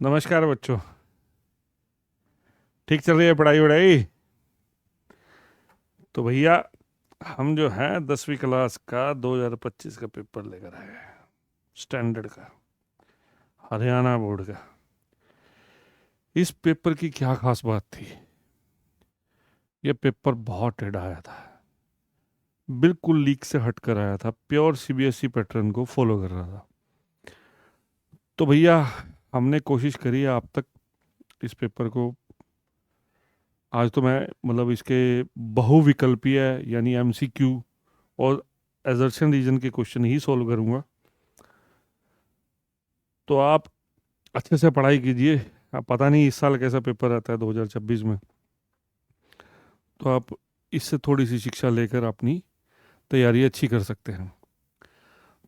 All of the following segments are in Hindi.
नमस्कार बच्चों। ठीक चल रही है पढ़ाई वढ़ाई? तो भैया हम जो हैं 10वीं क्लास का 2025 का पेपर लेकर आए हैं, स्टैंडर्ड का, हरियाणा बोर्ड का। इस पेपर की क्या खास बात थी? ये पेपर बहुत टेढ़ा आया था, बिल्कुल लीक से हट कर आया था, प्योर सीबीएसई पैटर्न को फॉलो कर रहा था। तो भैया हमने कोशिश करी आप तक इस पेपर को, आज तो मैं मतलब इसके बहुविकल्पीय यानी एमसीक्यू और एजर्शन रीजन के क्वेश्चन ही सॉल्व करूंगा। तो आप अच्छे से पढ़ाई कीजिए। आप पता नहीं इस साल कैसा पेपर आता है 2026 में, तो आप इससे थोड़ी सी शिक्षा लेकर अपनी तैयारी अच्छी कर सकते हैं।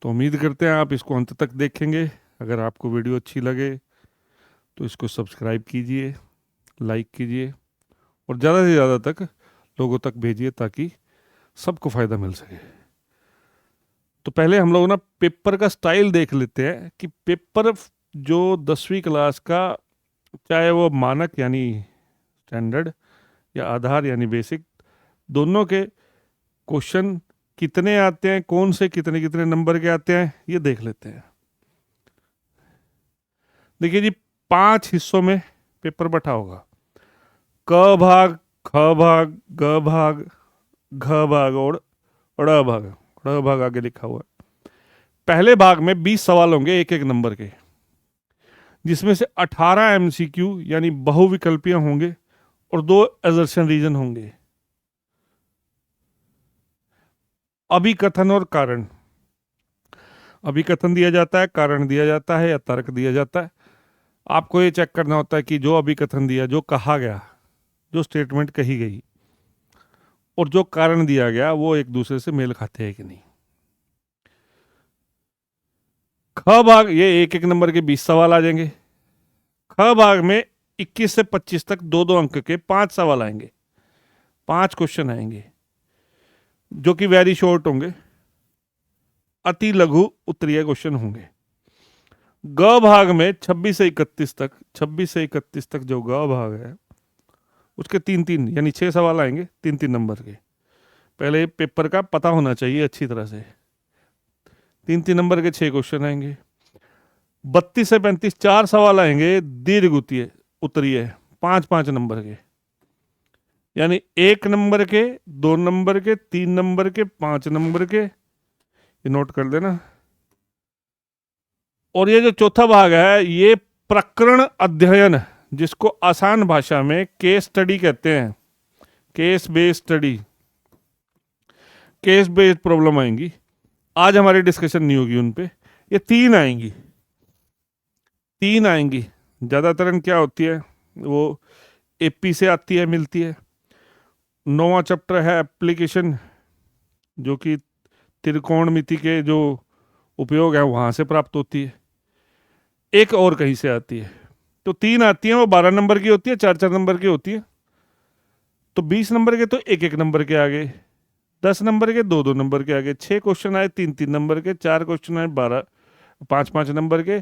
तो उम्मीद करते हैं आप इसको अंत तक देखेंगे। अगर आपको वीडियो अच्छी लगे तो इसको सब्सक्राइब कीजिए, लाइक कीजिए और ज़्यादा से ज़्यादा तक लोगों तक भेजिए ताकि सबको फ़ायदा मिल सके। तो पहले हम लोग ना पेपर का स्टाइल देख लेते हैं कि पेपर जो 10वीं क्लास का, चाहे वो मानक यानी स्टैंडर्ड या आधार यानी बेसिक, दोनों के क्वेश्चन कितने आते हैं, कौन से कितने कितने नंबर के आते हैं, ये देख लेते हैं। देखिए जी, 5 हिस्सों में पेपर बटा होगा। क भाग, ख भाग, ग भाग, घ भाग और ड़ भाग। ड़ भाग आगे लिखा हुआ है। पहले भाग में 20 सवाल होंगे एक एक नंबर के, जिसमें से 18 एमसीक्यू यानी बहुविकल्पीय होंगे और 2 असर्शन रीजन होंगे। अभिकथन और कारण, अभिकथन दिया जाता है, कारण दिया जाता है या तर्क दिया जाता है। आपको ये चेक करना होता है कि जो अभिकथन दिया, जो कहा गया, जो स्टेटमेंट कही गई और जो कारण दिया गया वो एक दूसरे से मेल खाते हैं कि नहीं। ख भाग, ये एक एक नंबर के 20 सवाल आ जाएंगे। ख भाग में 21 से 25 तक 2-2 अंक के 5 सवाल आएंगे, 5 क्वेश्चन आएंगे जो कि वेरी शॉर्ट होंगे, अति लघु उत्तरीय क्वेश्चन होंगे। ग भाग में 26 से 31 तक, 26 से 31 तक जो ग भाग है उसके 3-3 यानी 6 सवाल आएंगे 3-3 नंबर के। पहले पेपर का पता होना चाहिए अच्छी तरह से। 3-3 नंबर के 6 क्वेश्चन आएंगे। 32 से 35 4 सवाल आएंगे दीर्घ उत्तरीय, 5-5 नंबर के, यानी 1 नंबर के, 2 नंबर के, 3 नंबर के, 5 नंबर के। ये नोट कर देना। और ये जो चौथा भाग है ये प्रकरण अध्ययन, जिसको आसान भाषा में केस स्टडी कहते हैं। Case based study, case based problem आएंगी। आज हमारी डिस्कशन नहीं होगी उन पे। ये 3 आएंगी, 3 आएंगी। ज़्यादातर क्या होती है वो एपी से आती है, मिलती है। 9वां चैप्टर है एप्लीकेशन, जो कि त्रिकोणमिति के जो उपयोग है वहां से प्राप्त होती है। एक और कहीं से आती है। तो 3 आती हैं, वो 12 नंबर की होती है, 4-4 नंबर की होती है। तो 20 नंबर के तो 1-1 नंबर के आगे, 10 नंबर के 2-2 नंबर के आगे, 6 क्वेश्चन आए 3-3 नंबर के, 4 क्वेश्चन आए 5-5 नंबर के,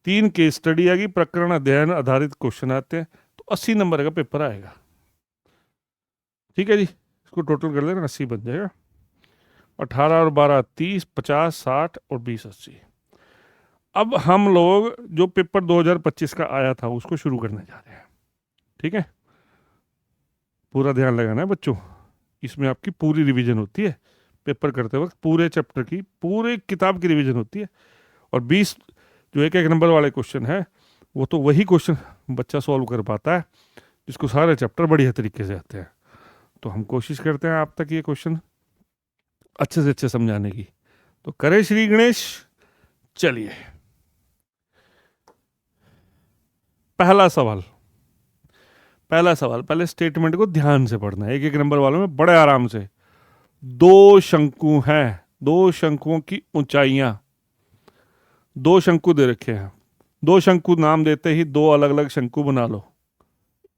3 केस स्टडी आएगी, प्रकरण अध्ययन आधारित क्वेश्चन आते हैं। तो 80 नंबर का पेपर आएगा। ठीक है जी, इसको टोटल कर लेना, 80 बन जाएगा। 18 और 12 30, 50, 60 और 20 80। अब हम लोग जो पेपर 2025 का आया था उसको शुरू करने जा रहे हैं। ठीक है, पूरा ध्यान लगाना है बच्चों। इसमें आपकी पूरी रिवीजन होती है। पेपर करते वक्त पूरे चैप्टर की, पूरे किताब की रिवीजन होती है। और 20 जो 1-1 नंबर वाले क्वेश्चन है वो तो वही क्वेश्चन बच्चा सॉल्व कर पाता है जिसको सारे चैप्टर बढ़िया तरीके से आते हैं। तो हम कोशिश करते हैं आप तक ये क्वेश्चन अच्छे से अच्छे समझाने की। तो करे श्री गणेश। चलिए, पहला सवाल, पहला सवाल, पहले स्टेटमेंट को ध्यान से पढ़ना है, 1-1 नंबर वालों में बड़े आराम से। 2 शंकु हैं, 2 शंकुओं की ऊंचाइयां, 2 शंकु दे रखे हैं। 2 शंकु नाम देते ही 2 अलग अलग शंकु बना लो।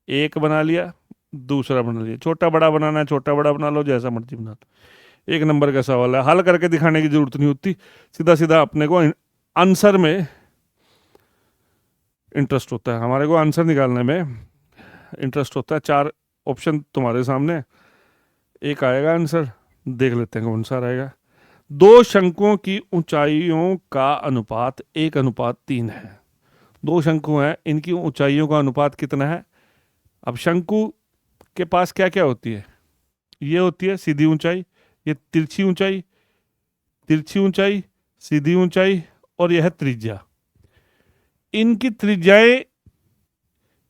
एक बना लिया, दूसरा बना लिया। छोटा बड़ा बनाना है, छोटा बड़ा बना लो, जैसा मर्जी बना लो। 1 नंबर का सवाल है, हल करके दिखाने की जरूरत नहीं होती, सीधा सीधा अपने को आंसर में इंटरेस्ट होता है, हमारे को आंसर निकालने में इंटरेस्ट होता है। चार ऑप्शन तुम्हारे सामने, एक आएगा आंसर, देख लेते हैं कौन सा रहेगा। दो शंकुओं की ऊंचाइयों का अनुपात 1:3 है। दो शंकु हैं, इनकी ऊंचाइयों का अनुपात कितना है? अब शंकु के पास क्या क्या होती है? ये होती है सीधी ऊंचाई, ये तिरछी ऊंचाई, तिरछी ऊंचाई, सीधी ऊंचाई, और यह है त्रिज्या। इनकी त्रिज्याएं,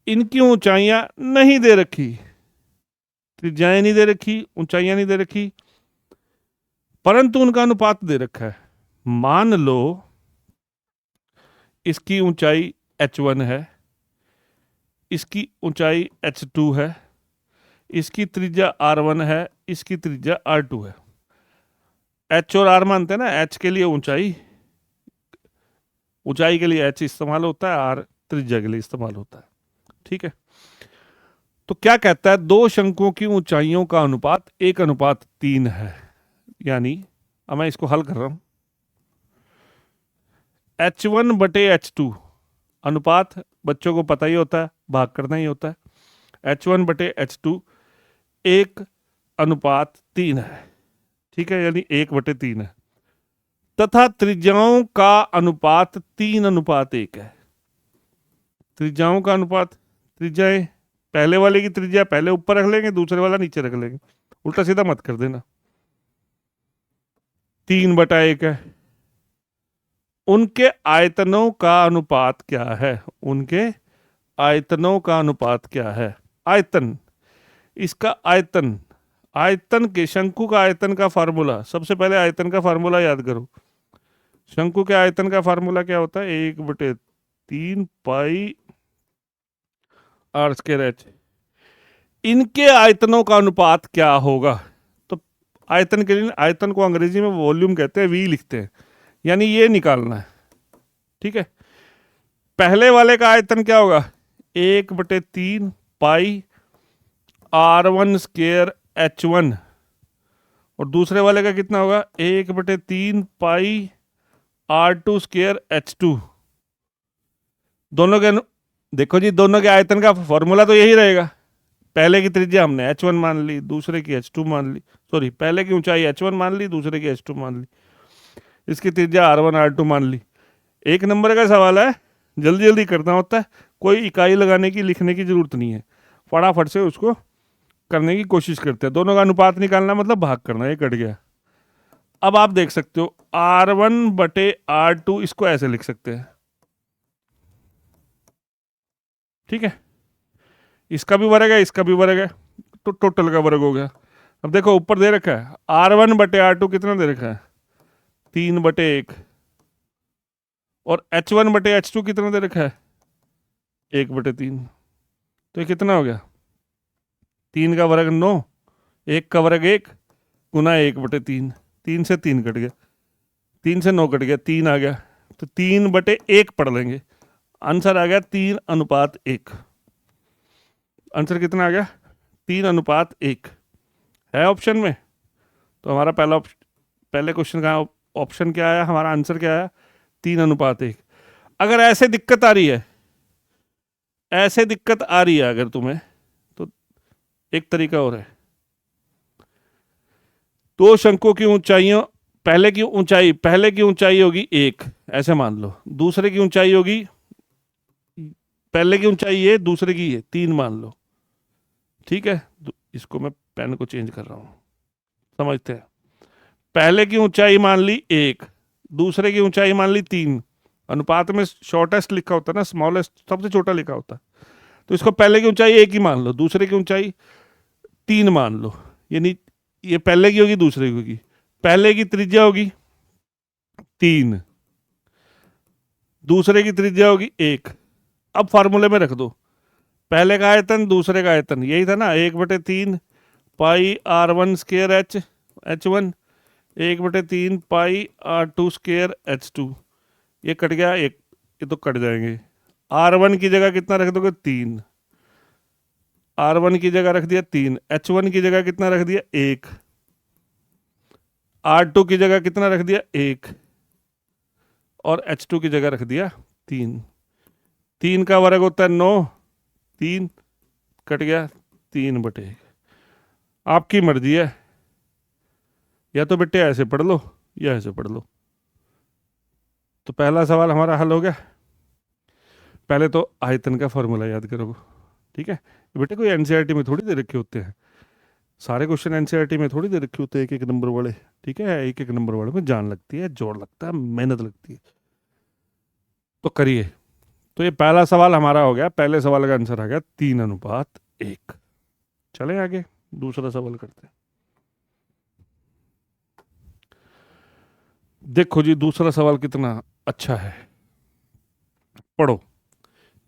इनकी ऊंचाइयां नहीं दे रखी, त्रिज्याएं नहीं दे रखी, ऊंचाइयां नहीं दे रखी, परंतु उनका अनुपात दे रखा है। मान लो इसकी ऊंचाई h1 है, इसकी ऊंचाई h2 है, इसकी त्रिज्या r1 है, इसकी त्रिज्या r2 है। h और r मानते हैं ना, h के लिए ऊंचाई, ऊंचाई के लिए h इस्तेमाल होता है, r त्रिज्या के लिए इस्तेमाल होता है। ठीक है, तो क्या कहता है? दो शंकुओं की ऊंचाइयों का अनुपात 1:3 है। यानी अब मैं इसको हल कर रहा हूं, h1/h2 अनुपात बच्चों को पता ही होता है, भाग करना ही होता है। h1/h2 1:3 है। ठीक है, यानी 1/3 है, तथा त्रिज्याओं का अनुपात 3:1 है। त्रिज्याओं का अनुपात, त्रिज्याएं, पहले वाले की त्रिज्या पहले ऊपर रख लेंगे, दूसरे वाला नीचे रख लेंगे, उल्टा सीधा मत कर देना। 3/1 है। उनके आयतनों का अनुपात क्या है? उनके आयतनों का अनुपात क्या है? आयतन, इसका आयतन, आयतन के, शंकु का आयतन का फार्मूला, सबसे पहले आयतन का फार्मूला याद करो। शंकु के आयतन का फार्मूला क्या होता है? 1/3 पाई r²h। इनके आयतनों का अनुपात क्या होगा? तो आयतन के लिए, आयतन को अंग्रेजी में वॉल्यूम कहते हैं, वी लिखते हैं, यानी ये निकालना है। ठीक है, पहले वाले का आयतन क्या होगा? 1/3 पाई r1²h1, और दूसरे वाले का कितना होगा? 1/3 पाई r2²h2। दोनों के देखो जी, दोनों के आयतन का फॉर्मूला तो यही रहेगा। पहले की त्रिज्या हमने h1 मान ली, दूसरे की h2 मान ली, सॉरी, पहले की ऊंचाई h1 मान ली, दूसरे की h2 मान ली, इसकी त्रिज्या r1 r2 मान ली। एक नंबर का सवाल है, जल्दी जल्दी करना होता है, कोई इकाई लगाने की, लिखने की जरूरत नहीं है, फटाफट से उसको करने की कोशिश करते हैं। दोनों का अनुपात निकालना मतलब भाग करना, ये कट गया। अब आप देख सकते हो r1/r2, इसको ऐसे लिख सकते हैं। ठीक है, इसका भी वर्ग है, इसका भी वर्ग है, तो टोटल का वर्ग हो गया। अब देखो ऊपर दे रखा है r1/r2 कितना दे रखा है? 3/1, और h1/h2 कितना दे रखा है? 1/3। तो ये कितना हो गया? 3 का वर्ग 9, 1 का वर्ग 1, गुना 1/3, 3 से 3 कट गया, 3 से 9 कट गया, 3 आ गया, तो 3/1 पढ़ लेंगे। आंसर आ गया 3:1। आंसर कितना आ गया? 3:1 है ऑप्शन में। तो हमारा पहले क्वेश्चन का ऑप्शन क्या आया? हमारा आंसर क्या आया? 3:1। अगर ऐसे दिक्कत आ रही है, ऐसे दिक्कत आ रही है अगर तुम्हें, तो एक तरीका और है। दो शंकुओं की ऊंचाइयों, पहले की ऊंचाई होगी 1, ऐसे मान लो। दूसरे की ऊंचाई होगी, पहले की ऊंचाई ये, दूसरे की ये, 3 मान लो। ठीक है, इसको मैं पेन को चेंज कर रहा हूं, समझते हैं। पहले की ऊंचाई मान ली 1, दूसरे की ऊंचाई मान ली 3। अनुपात में शॉर्टेस्ट लिखा होता है ना, स्मॉलेस्ट सबसे छोटा लिखा होता है। तो इसको पहले की ऊंचाई 1 ही मान लो, दूसरे की ऊंचाई 3 मान लो। यानी ये पहले की होगी, दूसरे की होगी। पहले की त्रिज्या होगी 3, दूसरे की त्रिज्या होगी 1। अब फार्मूले में रख दो, पहले का आयतन, दूसरे का आयतन, यही था ना, 1/3 पाई r1²h1, 1/3 पाई r2²h2। ये कट गया एक, ये तो कट जाएंगे। r1 की जगह कितना रख दोगे? 3। r1 की जगह रख दिया 3, h1 की जगह कितना रख दिया? 1, r2 की जगह कितना रख दिया? 1, और h2 की जगह रख दिया 3। 3 का वर्ग होता है 9, 3 कट गया, 3/1। आपकी मर्जी है, या तो बेटे ऐसे पढ़ लो या ऐसे पढ़ लो। तो पहला सवाल हमारा हल हो गया। पहले तो आयतन का फॉर्मूला याद करो, ठीक है। बेटे कोई एनसीईआरटी में थोड़ी दे रखे होते हैं, सारे क्वेश्चन एनसीईआरटी में थोड़ी दे रखे होते हैं, एक एक नंबर वाले, ठीक है। एक एक नंबर वाले में जान लगती है, जोर लगता है, मेहनत लगती है। तो करिए। तो ये पहला सवाल हमारा हो गया, पहले सवाल का आंसर आ गया 3:1। चले आगे, दूसरा सवाल करते हैं। देखो जी, दूसरा सवाल कितना अच्छा है, पढ़ो।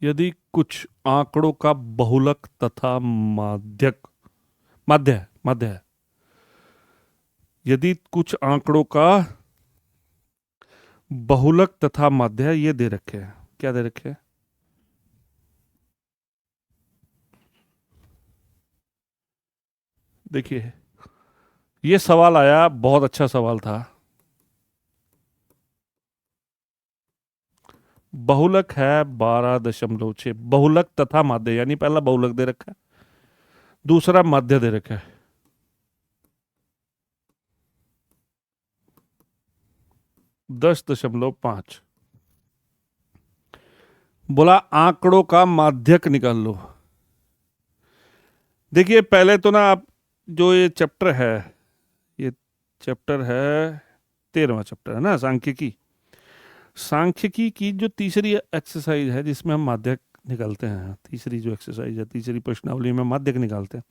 यदि कुछ आंकड़ों का बहुलक तथा माध्यक माध्य है, यदि कुछ आंकड़ों का बहुलक तथा माध्य ये दे रखे हैं, क्या दे रखे हैं? देखिए, ये सवाल आया, बहुत अच्छा सवाल था। बहुलक है 12.6, बहुलक तथा माध्य, यानी पहला बहुलक दे रखा है, दूसरा माध्य दे रखा है। दस दशमलव पांच। बोला आंकड़ों का माध्यक निकाल लो। देखिए पहले तो ना, आप जो ये चैप्टर है, ये चैप्टर है 13वां चैप्टर है ना, सांख्यिकी। सांख्यिकी की जो तीसरी एक्सरसाइज है जिसमें हम माध्यक निकालते हैं, तीसरी जो एक्सरसाइज है, तीसरी प्रश्नावली में माध्यक निकालते हैं,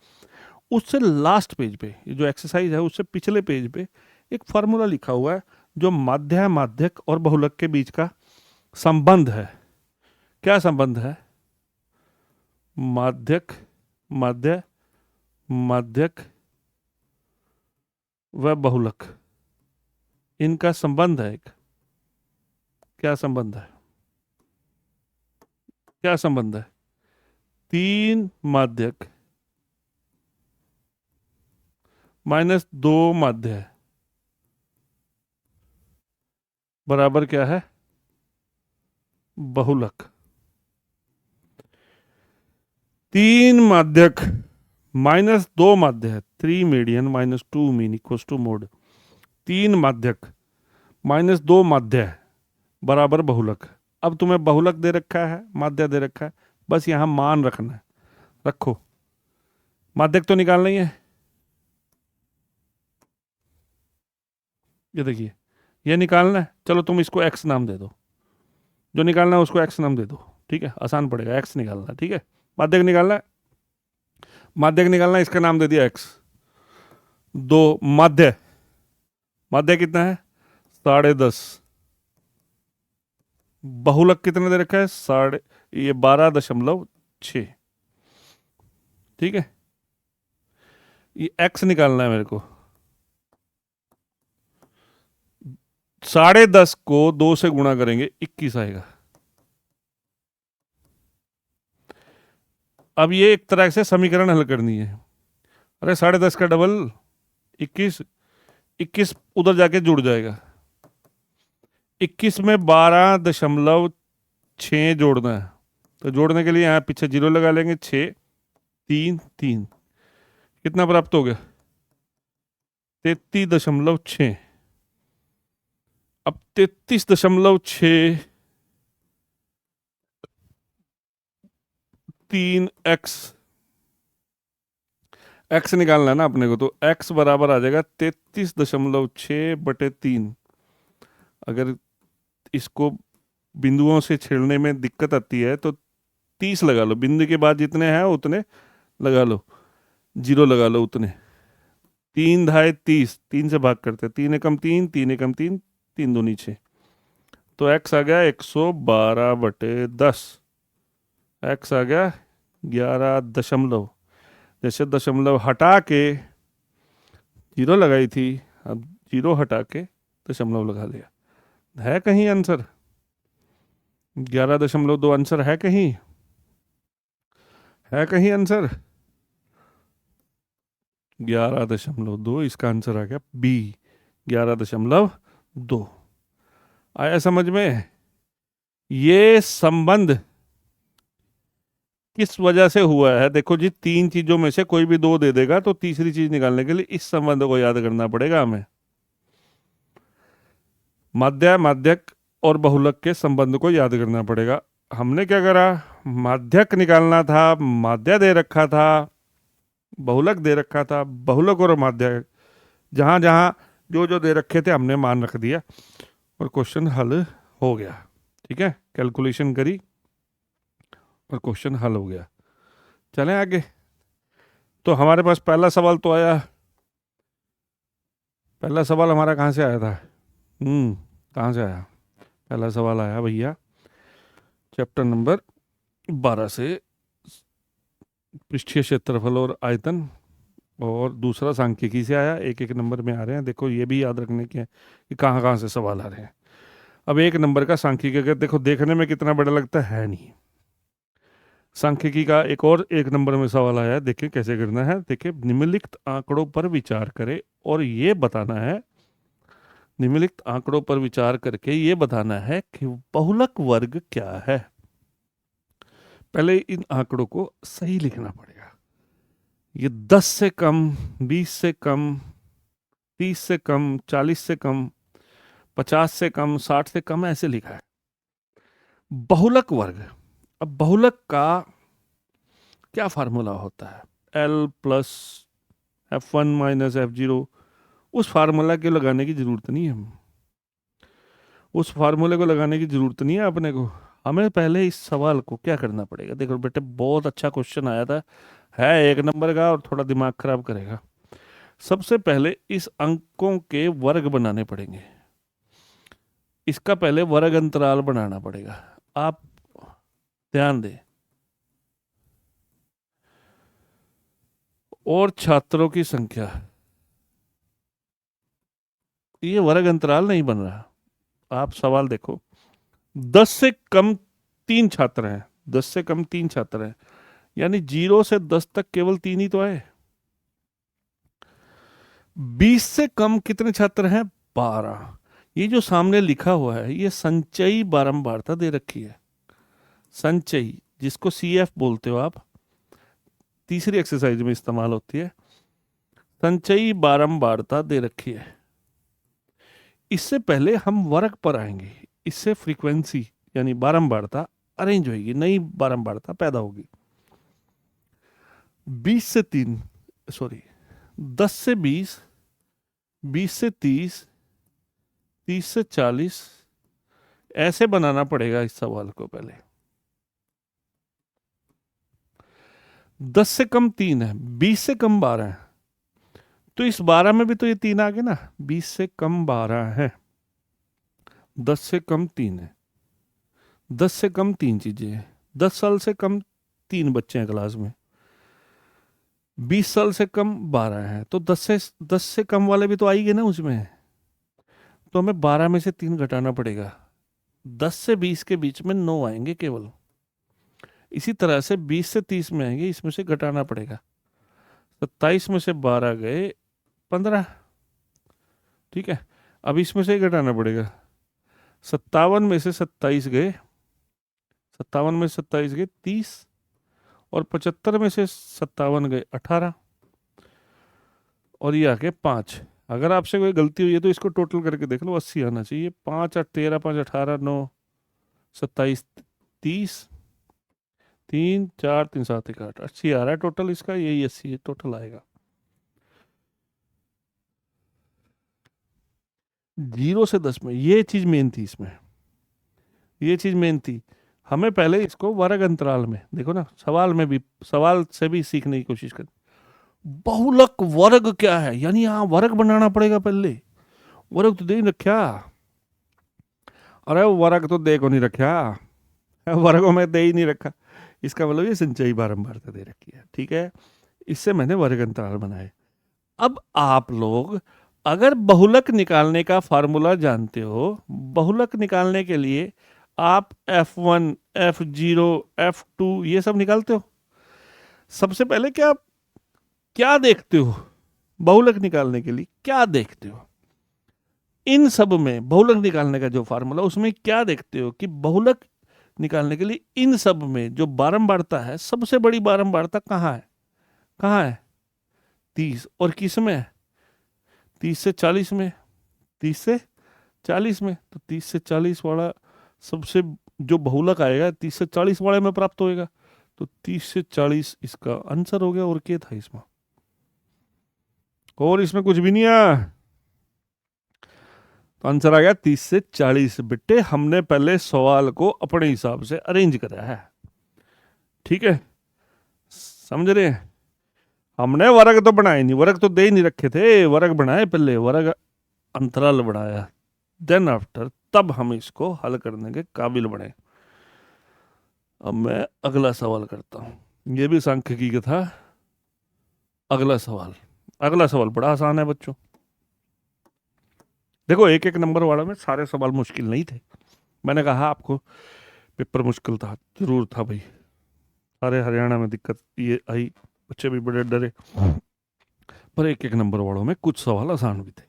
उससे लास्ट पेज पे, ये जो एक्सरसाइज है उससे पिछले पेज पे एक फार्मूला लिखा हुआ है जो माध्य, माध्यक और बहुलक के बीच का संबंध है। क्या संबंध है? माध्यक, माध्य, माध्यक व बहुलक, इनका संबंध है एक। क्या संबंध है? क्या संबंध है? 3 माध्यक -2 माध्य बराबर क्या है? बहुलक। 3 माध्यक -2 माध्य, 3 median -2 mean equals to mode. 3 माध्यक -2 माध्य बराबर बहुलक। अब तुम्हें बहुलक दे रखा है, माध्य दे रखा है, बस यहां मान रखना है, रखो। माध्यक तो निकालना ही है। ये देखिए, ये निकालना है, चलो तुम इसको एक्स नाम दे दो, जो निकालना है उसको एक्स नाम दे दो, ठीक है, आसान पड़ेगा, एक्स निकालना है, ठीक है। माध्यक निकालना है, माध्यक निकालना है, इसका नाम दे दिया एक्स। 2 माध्य, माध्य कितना है? 10.5। बहुलक कितना दे रखा है? 12.6, ठीक है। ये एक्स निकालना है मेरे को। 10.5 को 2 से गुणा करेंगे 21 आएगा। अब ये एक तरह से समीकरण हल करनी है। अरे 10.5 का डबल 21, 21 उधर जाके जुड़ जाएगा। 21 में 12.6 जोड़ना है, तो जोड़ने के लिए यहाँ पीछे जीरो लगा लेंगे। 6 3 3, कितना प्राप्त हो गया? 33.6। अब 33.6 3x, x निकालना है ना अपने को, तो x बराबर आ जाएगा 33.6/3। अगर इसको बिंदुओं से छेड़ने में दिक्कत आती है तो 30 लगा लो, बिंदु के बाद जितने हैं उतने लगा लो, जीरो लगा लो उतने। 3 ढाई 30, 3 से भाग करते, 3 एकम 3, 3 एकम 3, 3 दूनी 6, तो x आ गया 112/10। x आ गया 11 दशमलव, जैसे दशमलव हटा के जीरो लगाई थी, अब जीरो हटा के दशमलव लगा लिया। है कहीं आंसर? 11.2 आंसर है कहीं? है कहीं आंसर? 11.2 इसका आंसर आ गया बी, 11.2। आया समझ में? ये संबंध किस वजह से हुआ है? देखो जी, तीन चीजों में से कोई भी दो दे देगा तो तीसरी चीज निकालने के लिए इस संबंध को याद करना पड़ेगा हमें। माध्य, माध्यक और बहुलक के संबंध को याद करना पड़ेगा। हमने क्या करा, माध्यक निकालना था, माध्य दे रखा था, बहुलक दे रखा था, बहुलक और माध्य जहां जहां जो जो दे रखे थे हमने मान रख दिया और क्वेश्चन हल हो गया। ठीक है, कैलकुलेशन करी और क्वेश्चन हल हो गया। चलें आगे। तो हमारे पास पहला सवाल तो आया, पहला सवाल हमारा कहाँ से आया था? कहाँ से आया? पहला सवाल आया भैया चैप्टर नंबर 12 से, पृष्ठीय क्षेत्रफल और आयतन, और दूसरा सांख्यिकी से आया। एक एक नंबर में आ रहे हैं, देखो ये भी याद रखने के हैं कि कहाँ कहाँ से सवाल आ रहे हैं। अब एक नंबर का सांख्यिकी का देखो, देखने में कितना बड़ा लगता है नहीं। सांख्यिकी का एक और एक नंबर में सवाल आया है, देखिए कैसे करना है। देखिए, निम्नलिखित आंकड़ों पर विचार करें और ये बताना है, निम्नलिखित आंकड़ों पर विचार करके ये बताना है कि बहुलक वर्ग क्या है। पहले इन आंकड़ों को सही लिखना पड़ेगा। ये 10 से कम, 20 से कम, 30 से कम, 40 से कम, 50 से कम, 60 से कम, ऐसे लिखा है। बहुलक वर्ग, अब बहुलक का क्या फार्मूला होता है? L plus F1 minus F0। उस फार्मूला के लगाने की जरूरत नहीं है, उस फार्मूले को लगाने की जरूरत नहीं है अपने को। हमें पहले इस सवाल को क्या करना पड़ेगा? देखो बेटे, बहुत अच्छा क्वेश्चन आया था, है एक नंबर का और थोड़ा दिमाग खराब करेगा। सबसे पहले इस अंकों के वर्ग बनाने पड़ेंगे, इसका पहले वर्ग अंतराल बनाना पड़ेगा। आप ध्यान दें, और छात्रों की संख्या, ये वर्ग अंतराल नहीं बन रहा। आप सवाल देखो, 10 से कम 3 छात्र हैं, 10 से कम 3 छात्र हैं, यानी 0 से 10 तक केवल 3 ही तो आए। 20 से कम कितने छात्र हैं? 12। ये जो सामने लिखा हुआ है ये संचयी बारंबारता दे रखी है, संचयी, जिसको CF बोलते हो आप, तीसरी एक्सरसाइज में इस्तेमाल होती है। संचयी बारंबारता दे रखी है। इससे पहले हम वर्ग पर आएंगे, इससे फ्रीक्वेंसी यानी बारंबारता अरेंज होगी, नई बारंबारता पैदा होगी। 20 से 3, सॉरी 10 से 20, 20 से 30, 30 से 40, ऐसे बनाना पड़ेगा इस सवाल को पहले। 10 से कम 3 है, 20 से कम 12 है, तो इस 12 में भी तो ये 3 आ गए ना। 20 से कम 12 है, 10 से कम 3 है, 10 से कम 3 चीजें हैं। 10 साल से कम 3 बच्चे हैं क्लास में, 20 साल से कम 12 है, तो 10 से कम वाले भी तो आएंगे ना उसमें, तो हमें 12 में से 3 घटाना पड़ेगा। 10 से 20 के बीच में 9 आएंगे केवल। इसी तरह से 20 से 30 में आएंगे, इसमें से घटाना पड़ेगा। 27 में से 12 गए 15, ठीक है। अब इसमें से ही घटाना पड़ेगा। 57 में से 27 गए, 57 में से 27 गए 30, और 75 में से 57 गए 18, और ये आके 5। अगर आपसे कोई गलती हुई है तो इसको टोटल करके देख लो, 80 आना चाहिए। 5 8 13, 5 18, 9 27, 30, 3 4 3 7 1 8, 80 आ रहा है टोटल इसका, यही 80 टोटल आएगा। 0 से 10 में ये चीज मेन थी, इसमें ये चीज मेन थी। हमें पहले इसको वर्ग अंतराल में देखो ना, सवाल में भी, सवाल से भी सीखने की कोशिश कर। बहुलक वर्ग क्या है, यानी यहां वर्ग बनाना पड़ेगा पहले। वर्ग तो दे नहीं रखा, अरे वर्ग तो दे को नहीं रखा, वर्गों में दे ही नहीं रखा, इसका मतलब ये संचयी बारंबारता दे रखी है, ठीक है। इससे मैंने वर्ग अंतराल बनाए। अब आप लोग अगर बहुलक निकालने का फार्मूला जानते हो, बहुलक निकालने के लिए आप F1, F0, F2 ये सब निकालते हो। सबसे पहले क्या क्या देखते हो बहुलक निकालने के लिए? क्या देखते हो इन सब में? बहुलक निकालने का जो फार्मूला, उसमें क्या देखते हो कि बहुलक निकालने के लिए इन सब में जो बारंबारता है, सबसे बड़ी बारंबारता कहाँ है? कहाँ है? 30। और किस में है? 30 से 40 में। 30 से 40 में, तो 30 से 40 वाला सबसे जो बहुलक आएगा 30 से 40 वाले में प्राप्त होएगा। तो 30 से 40 इसका आंसर हो गया। और क्या था इसमें? और इसमें कुछ भी नहीं आया। तो आंसर आ गया 30 से 40। बेटे हमने पहले सवाल को अपने हिसाब से अरेंज करा है, ठीक है? समझ रहे हैं? हमने वर्ग तो बनाए नहीं, वर्ग तो दे ही नहीं रखे थे, वर्ग बनाए पहले, वर्ग अंतराल बढ़ाया, देन आफ्टर तब हम इसको हल करने के काबिल बने। अब मैं अगला सवाल करता हूं, ये भी सांख्यिकी का था। अगला सवाल बड़ा आसान है बच्चों। देखो एक एक नंबर वाला में सारे सवाल मुश्किल नहीं थे। मैंने कहा आपको पेपर मुश्किल था, जरूर था भाई। सारे हरियाणा में दिक्कत ये आई, बच्चे भी बड़े डरे। पर एक एक नंबर वालों में कुछ सवाल आसान भी थे।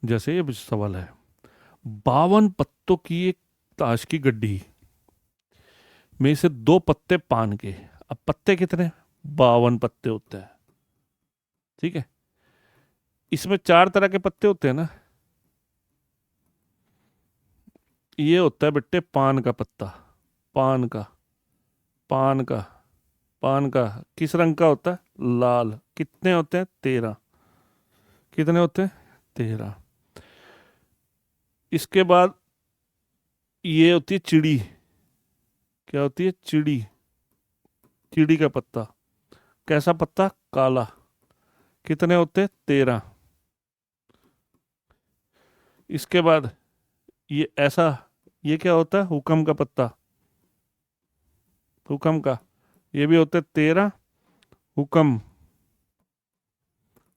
जैसे ये सवाल है, 52 पत्तों की एक ताश की गड्डी में से 2 पत्ते पान के। अब पत्ते कितने? 52 पत्ते होते हैं, ठीक है? इसमें 4 तरह के पत्ते होते हैं ना। ये होता है बेटे पान का पत्ता, पान का, पान का, पान का किस रंग का होता है? लाल। कितने होते हैं? 13। कितने होते हैं? 13। इसके बाद ये होती है चिड़ी। क्या होती है? चिड़ी। चिड़ी का पत्ता। कैसा पत्ता? काला। कितने होते हैं? 13। इसके बाद ये ऐसा, ये क्या होता है? हुक्म का पत्ता, हुक्म का। ये भी होता है 13। हुक्म,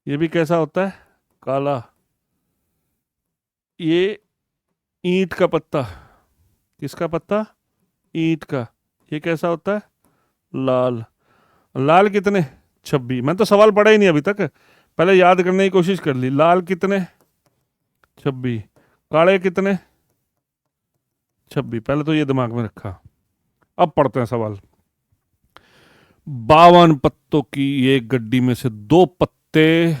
ये भी कैसा होता है? काला। ये ईंट का पत्ता। किसका पत्ता? ईंट का। ये कैसा होता है? लाल। लाल कितने? 26। मैं तो सवाल पढ़ा ही नहीं अभी तक, पहले याद करने की कोशिश कर ली। लाल कितने? 26। काले कितने? 26। पहले तो ये दिमाग में रखा। अब पढ़ते हैं सवाल। 52 पत्तों की एक गड्डी में से 2 पत्ते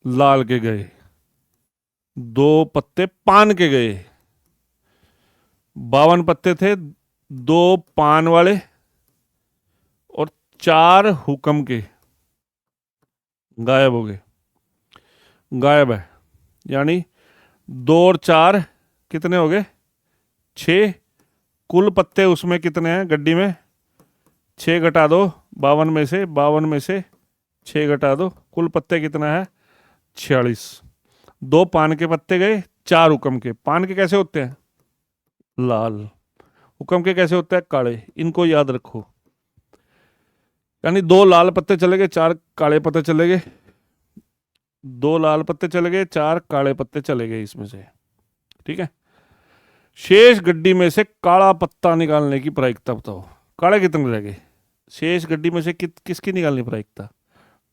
लाल के गए, 2 पत्ते पान के गए। 52 पत्ते थे, 2 पान वाले और 4 हुक्म के। गायब हो गए। गायब है, यानी 2 और 4 कितने हो गए? 6। कुल पत्ते उसमें कितने हैं गड्डी में? 6 घटा दो 52 में से, 52 में से 6 घटा दो, कुल पत्ते कितना है? 46। 2 पान के पत्ते गए, 4 हुक्म के। पान के कैसे होते हैं? लाल। हुक्म के कैसे होते हैं? काले। इनको याद रखो। यानी 2 लाल पत्ते चले गए, 4 काले पत्ते चले गए। 2 लाल पत्ते चले गए, 4 काले पत्ते चले गए इसमें से, ठीक है? शेष गड्डी में से काला पत्ता निकालने की प्रायिकता बताओ। काले कितने रह गए? शेष गड्डी में से किसकी निकालनी प्रायिकता?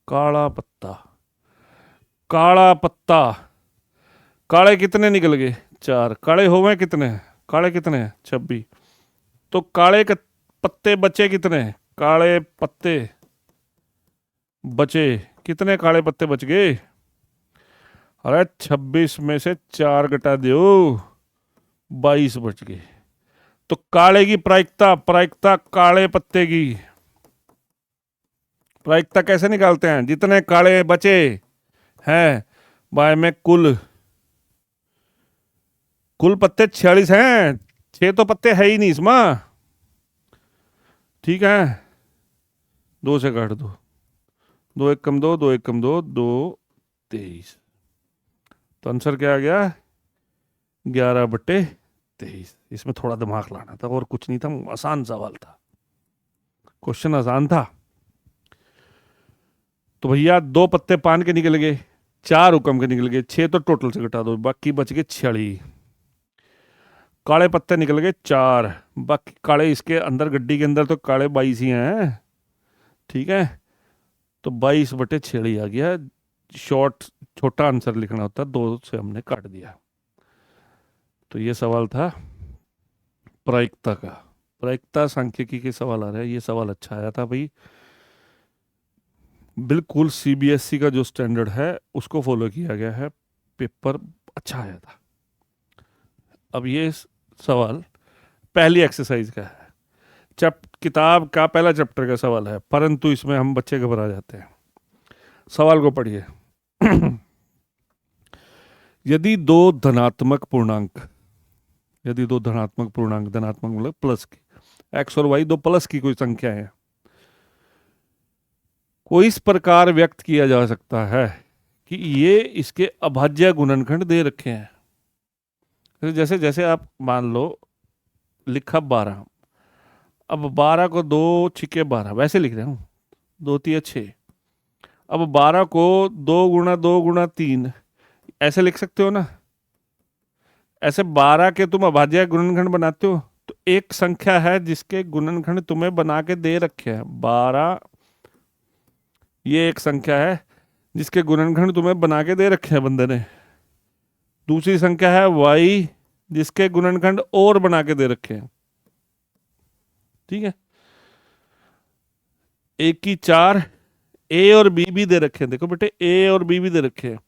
काला पत्ता। काला पत्ता। काले कितने निकल गए? 4। काले हो गए कितने? काले कितने हैं? 26। तो काले पत्ते बचे कितने? काले पत्ते बचे कितने? काले पत्ते बच गए? अरे 26 में से 4 घटा दो, 22 बच गए। तो काले की प्रायिकता, प्रायिकता काले पत्ते की प्रायिकता कैसे निकालते हैं? जितने काले बचे हैं बाय में कुल पत्ते 46 हैं। 6 तो पत्ते है ही नहीं इसमें, ठीक है? 2 से काट दो, 2 एक कम 2, 2 एक कम 2, 2 23। तो आंसर क्या आ गया? 11/23। इसमें थोड़ा दिमाग लाना था और कुछ नहीं था, आसान सवाल था, क्वेश्चन आसान था। तो भैया 2 पत्ते पान के निकल गए, 4 हुक्म के निकल गए, 6 तो टोटल से घटा दो, बाकी बच गए 46। काले पत्ते निकल गए 4, बाकी काले इसके अंदर गड्डी के अंदर तो काले 22 ही हैं, ठीक है? तो 22/46 आ गया। शॉर्ट छोटा आंसर लिखना होता, 2 से हमने काट दिया। तो ये सवाल था प्रायिकता का, प्रायिकता सांख्यिकी के सवाल आ रहा है। ये सवाल अच्छा आया था भाई, बिल्कुल सीबीएसई का जो स्टैंडर्ड है उसको फॉलो किया गया है, पेपर अच्छा आया था। अब ये सवाल पहली एक्सरसाइज का है, किताब का पहला चैप्टर का सवाल है, परंतु इसमें हम बच्चे घबरा जाते हैं। सवाल को पढ़िए। यदि दो धनात्मक पूर्णांक, यदि दो धनात्मक पूर्णांक, धनात्मक मतलब प्लस की, एक्स और वाई दो प्लस की कोई संख्या है, को इस प्रकार व्यक्त किया जा सकता है कि ये इसके अभाज्य गुणनखंड दे रखे हैं। तो जैसे जैसे आप मान लो लिखा 12, अब 12 को 2 छिके 12 वैसे लिख रहा हूं, 2 तिया 6। अब 12 को 2 गुणा 2 गुणा 3 ऐसे लिख सकते हो ना। ऐसे 12 के तुम अभाज्य गुणनखंड बनाते हो, तो एक संख्या है जिसके गुणनखंड तुम्हें बना के दे रखे हैं 12, ये एक संख्या है जिसके गुणनखंड तुम्हें बना के दे रखे हैं बंदे ने। दूसरी संख्या है y जिसके गुणनखंड और बना के दे रखे हैं। ठीक है, ए की 4, ए और बी भी दे रखे हैं। देखो बेटे, ए और बी भी दे रखे हैं।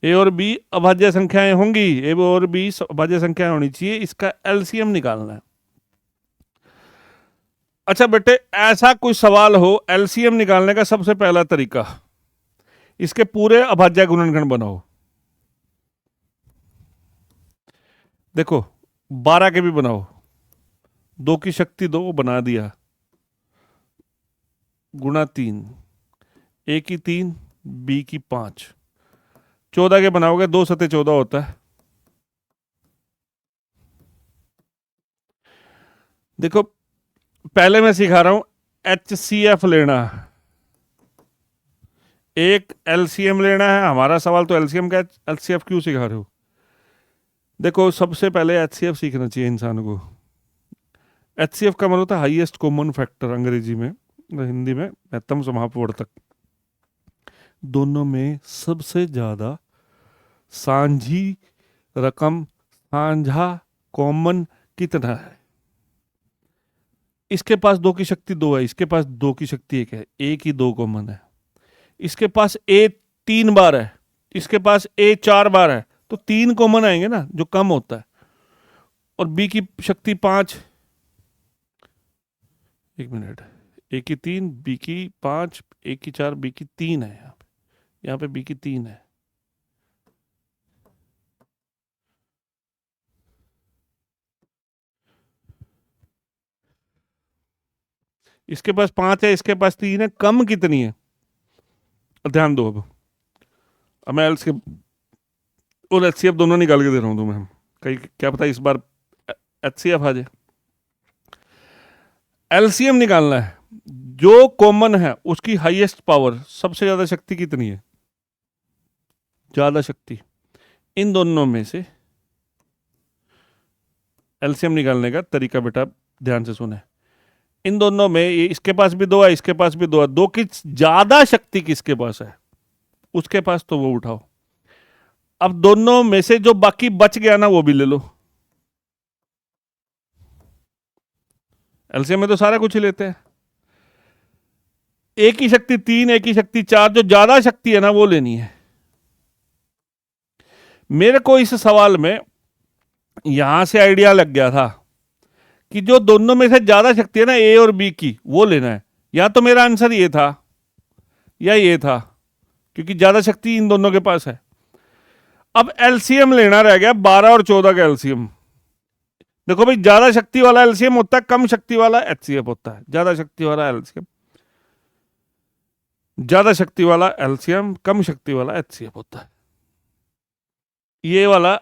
ए और बी अभाज्य संख्याएं होंगी, ए और बी अभाज्य संख्याएं होनी चाहिए। इसका एलसीएम निकालना है। अच्छा बेटे, ऐसा कोई सवाल हो, एलसीएम निकालने का सबसे पहला तरीका, इसके पूरे अभाज्य गुणनखंड बनाओ। देखो 12 के भी बनाओ, 2 की शक्ति 2 बना दिया, गुणा 3, ए की 3, बी की 5, 14 के बनाओगे, 2 सते 14 होता है। देखो पहले मैं सिखा रहा हूं HCF लेना, एक एलसीएम लेना है। हमारा सवाल तो एलसीएम का, एचसीएफ क्यों सिखा रहे हो? देखो सबसे पहले एचसीएफ सीखना चाहिए इंसान को। एचसीएफ का मतलब होता है हाईएस्ट कॉमन फैक्टर, अंग्रेजी में, हिंदी में महत्तम समापवर्तक। दोनों में सबसे ज्यादा सांझी रकम, साझा कॉमन कितना है? इसके पास 2 की शक्ति 2 है, इसके पास 2 की शक्ति 1 है, ए की 2 कॉमन है। इसके पास ए 3 बार है, इसके पास ए 4 बार है, तो 3 कॉमन आएंगे ना, जो कम होता है। और बी की शक्ति 5, 1 मिनट, ए की 3, बी की 5, ए की 4, बी की 3 है। यहाँ पे बी की 3 है। इसके पास 5 है, इसके पास 3 है, कम कितनी है? ध्यान दो। अब मैं एलसीएम और एचसीएफ दोनों निकाल के दे रहा हूं तुम्हें, कहीं क्या पता इस बार एचसीएफ आ जाए। एलसीएम निकालना है, जो कॉमन है उसकी हाईएस्ट पावर, सबसे ज्यादा शक्ति कितनी है? ज्यादा शक्ति। इन दोनों में से एलसीएम निकालने का तरीका बेटा ध्यान से सुने। इन दोनों में, ये इसके पास भी 2 है, इसके पास भी 2 है, 2 की ज्यादा शक्ति किसके पास है? उसके पास, तो वो उठाओ। अब दोनों में से जो बाकी बच गया ना, वो भी ले लो। एलसीएम में तो सारा कुछ ही लेते हैं। एक की शक्ति 3, एक की शक्ति 4, जो ज्यादा शक्ति है ना वो लेनी है। मेरे को इस सवाल में यहां से आइडिया लग गया था कि जो दोनों में से ज्यादा शक्ति है ना, ए और बी की, वो लेना है। या तो मेरा आंसर ये था या ये था, क्योंकि ज्यादा शक्ति इन दोनों के पास है। अब एलसीएम लेना रह गया 12 और 14 का एलसीएम। देखो भाई, ज्यादा शक्ति वाला एलसीएम होता है, कम शक्ति वाला एचसीएफ होता है। ज्यादा शक्ति वाला एलसीएम, ज्यादा शक्ति वाला एलसीएम, कम शक्ति वाला एचसीएफ होता है। ये वाला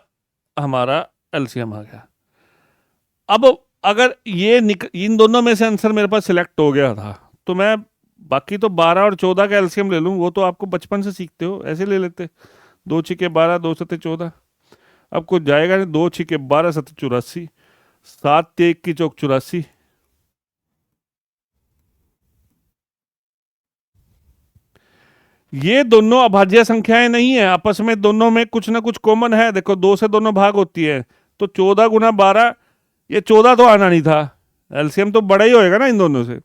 हमारा एलसीएम आ गया। अब अगर ये इन दोनों में से आंसर मेरे पास सिलेक्ट हो गया था, तो मैं बाकी तो 12 और 14 का एलसीएम ले लूं। वो तो आपको बचपन से सीखते हो, ऐसे ले लेते, 2 छिके 12, 2 सते 14। अब कुछ जाएगा नहीं, 2 छिके 12 सते 84, 7 1 की चौक 84। ये दोनों अभाज्य संख्याएं नहीं है, आपस में दोनों में कुछ ना कुछ कॉमन है। देखो 2 से दोनों भाग होती है, तो 14 गुना 12 ये 14 तो आना नहीं था, एलसीएम तो बड़ा ही होएगा ना इन दोनों से,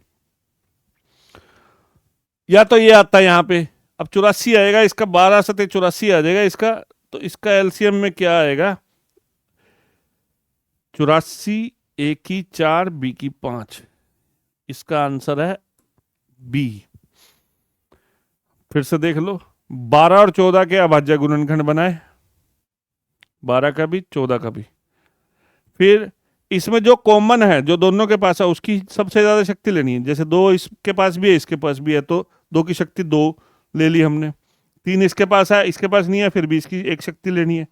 या तो ये आता है यहाँ पे, अब 84 आएगा इसका, 12 सते 84 आ जाएगा इसका, तो इसका एलसीएम में क्या आएगा, 84, ए की 4, बी की 5, इसका आंसर है बी। फिर से देख लो, 12 और 14 के अभाज्य गुणनखंड बनाए, 12 का भी 14 का भी, फिर इसमें जो कॉमन है, जो दोनों के पास है, उसकी सबसे ज्यादा शक्ति लेनी है। जैसे 2 इसके पास भी है, इसके पास भी है, तो 2 की शक्ति 2 ले ली हमने। 3 इसके पास है, इसके पास नहीं है, फिर भी इसकी एक शक्ति लेनी है,